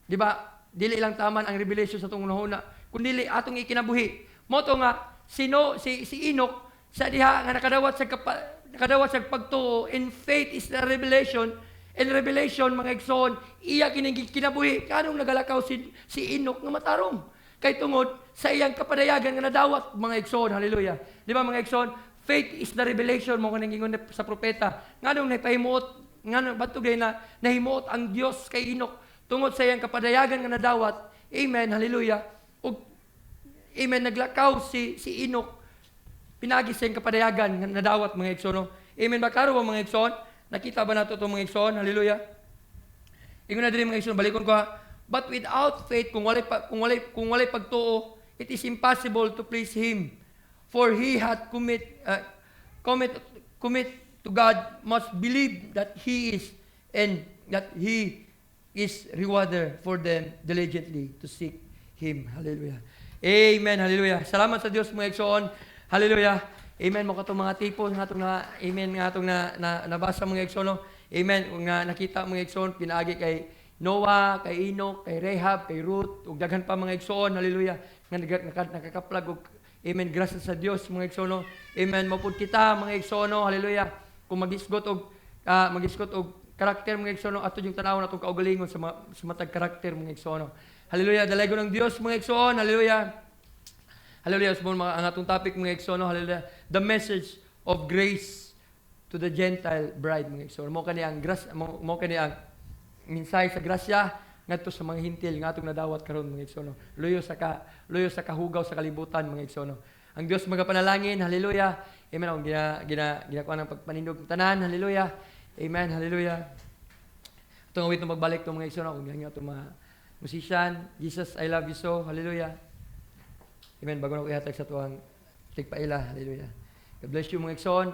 di ba? Dili lang taman ang revelation sa itong unahuna, kundi atong ikinabuhi. Moto nga, si Enoch, sa diha nga nakadawat sa pagtuo, and faith is the revelation. And revelation, mga igsoon, iya kinabuhi. Kanong nagalakaw si Enoch nga matarong. Kay tungod sa iyang kapadayagan nga nadawat, mga igsoon, hallelujah. Di ba mga igsoon, faith is the revelation mo kanang gingon sa propeta. Nganong nahimuot, nganong batugay na nahimuot ang Dios kay Enoch tungod sa iyang kapadayagan nga nadawat. Amen, hallelujah. Ug amen, naglakaw si Enoch pinagi sa iyang kapadayagan nga nadawat mga igsoon. Amen ba? Klaro ba mga igsoon? Nakita ba nato itong mga igsoon? Hallelujah. Ingon na diri mga igsoon, balikon ko ha. But without faith, kung walay pagtuo, it is impossible to please Him. For he hath commit to God must believe that He is, and that He is rewarder for them diligently to seek Him. Hallelujah. Amen. Hallelujah. Salamat sa Dios mga igsoon. Hallelujah. Amen. Mo katong mga tipon nga atong na amen nga atong nabasa mga igsoon. Amen. Kung nga nakita mga igsoon pinaagi kay Noah, kay Enoch, kay Rahab, kay Ruth, ug daghan pa mga igsoon. Hallelujah. Nga nakakaplag og amen, grasya sa Dios mga igsoon. Amen. Mapud kita mga igsoon. Hallelujah. Kung magisgot og karakter mga igsoon ato yung tanaw natong kaugalingon sa matag karakter mga igsoon. Hallelujah. Dalago ng Dios mga igsoon. Hallelujah. Hallelujah. So, ang atong topic mga igsoon. Hallelujah. The message of grace to the Gentile bride mga igsoon. Mo kani ang minsay sa grasya ngadto sa mga hintil nga atong nadawat karon mga igsoon. Luyo sa kahugaw sa kalibutan mga igsoon. Ang Dios magapanalangin. Hallelujah. Amen. Ang ginakuha ng pagpanindog ng tanan. Hallelujah. Amen. Hallelujah. Ito nga wait na magbalik itong mga igsoon. Kung ganyan itong mga musician. Jesus, I love you so. Hallelujah. Amen. Bago na ko ihatag sa tuwang tigpaila. Hallelujah. God bless you mga igsoon.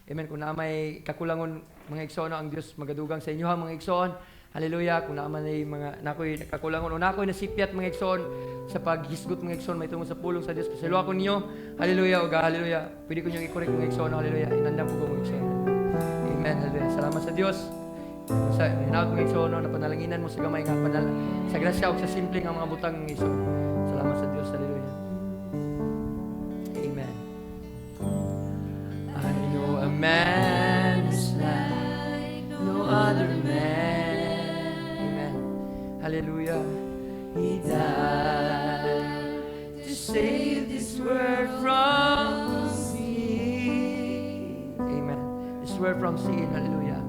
Amen. Kung na may kakulangon mga igsoon, ang Diyos magadugang sa inyo ha mga igsoon. Hallelujah. Kung naman ay nakoy nakakulangon o nakoy nasipyat mga igsoon sa paghisgot mga igsoon may tungod sa pulong sa Diyos. Pasalawa ko ninyo. Hallelujah. Hallelujah. Pwede ko niyong i-correct mga igsoon. Hallelujah. Inandang po ko mga igsoon. Amen. Hallelujah. Salamat sa Diyos. Sa hinaut mga igsoon na panalanginan mo sa gamay nga sa grasya o sa simple nga mga butang mga igsoon. Salamat sa Diyos. Hallelujah. Amen. I know a man is like no other man. Amen. Hallelujah. He died to save this world from sin. Amen. This world from sin. Hallelujah.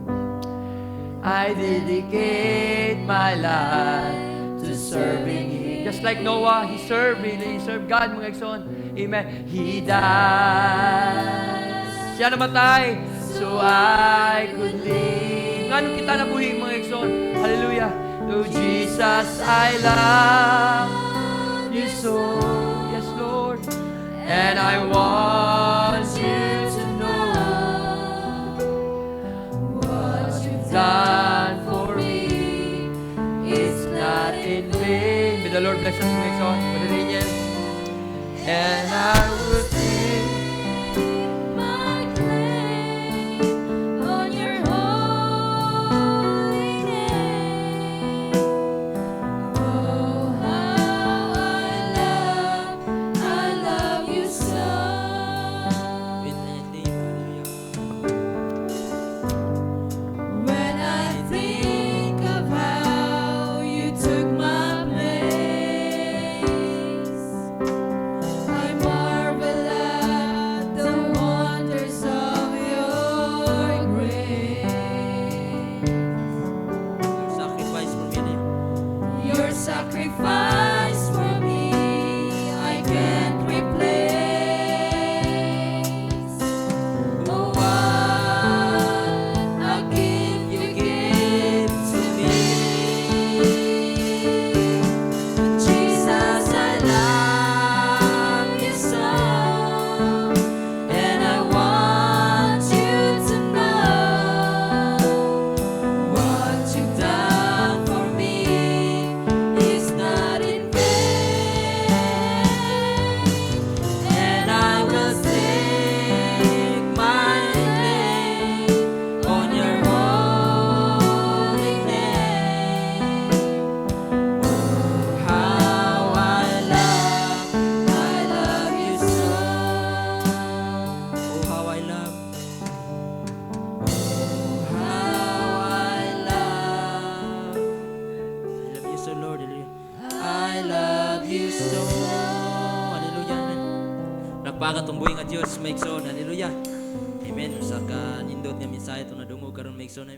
I dedicate my life to serving Him. Just like Noah, he served God mga igsoon. Amen. He died. Siya namatay so I could live. Ngano kita nabuhi mga igsoon. Hallelujah. To Jesus I love you so. Yes, Lord. And I want you to know what you've done for me. It's not in vain. May the Lord bless us mga igsoon. Padalingin. And I will sing my claim on your holy name. Oh, how I love you so. When I think of how you took my place, I marvel at the wonders of your grace. Your sacrifice for me, I can't replace. Oh, what a gift you give to me. Jesus, I love you so, and I want you to know what you've done for me is not in vain. And I will stake my claim on your holy name. Oh, how I love you so. Oh, how I love. Oh, how I love. I love you so, Lord. Hallelujah. I love you so. Hallelujah. Amen. Nagpakatumboy nga Diyos, maigsoon. Hallelujah. Amen. Usa ka nindot nga mensahe itong nadungog karon maigsoon. Amen.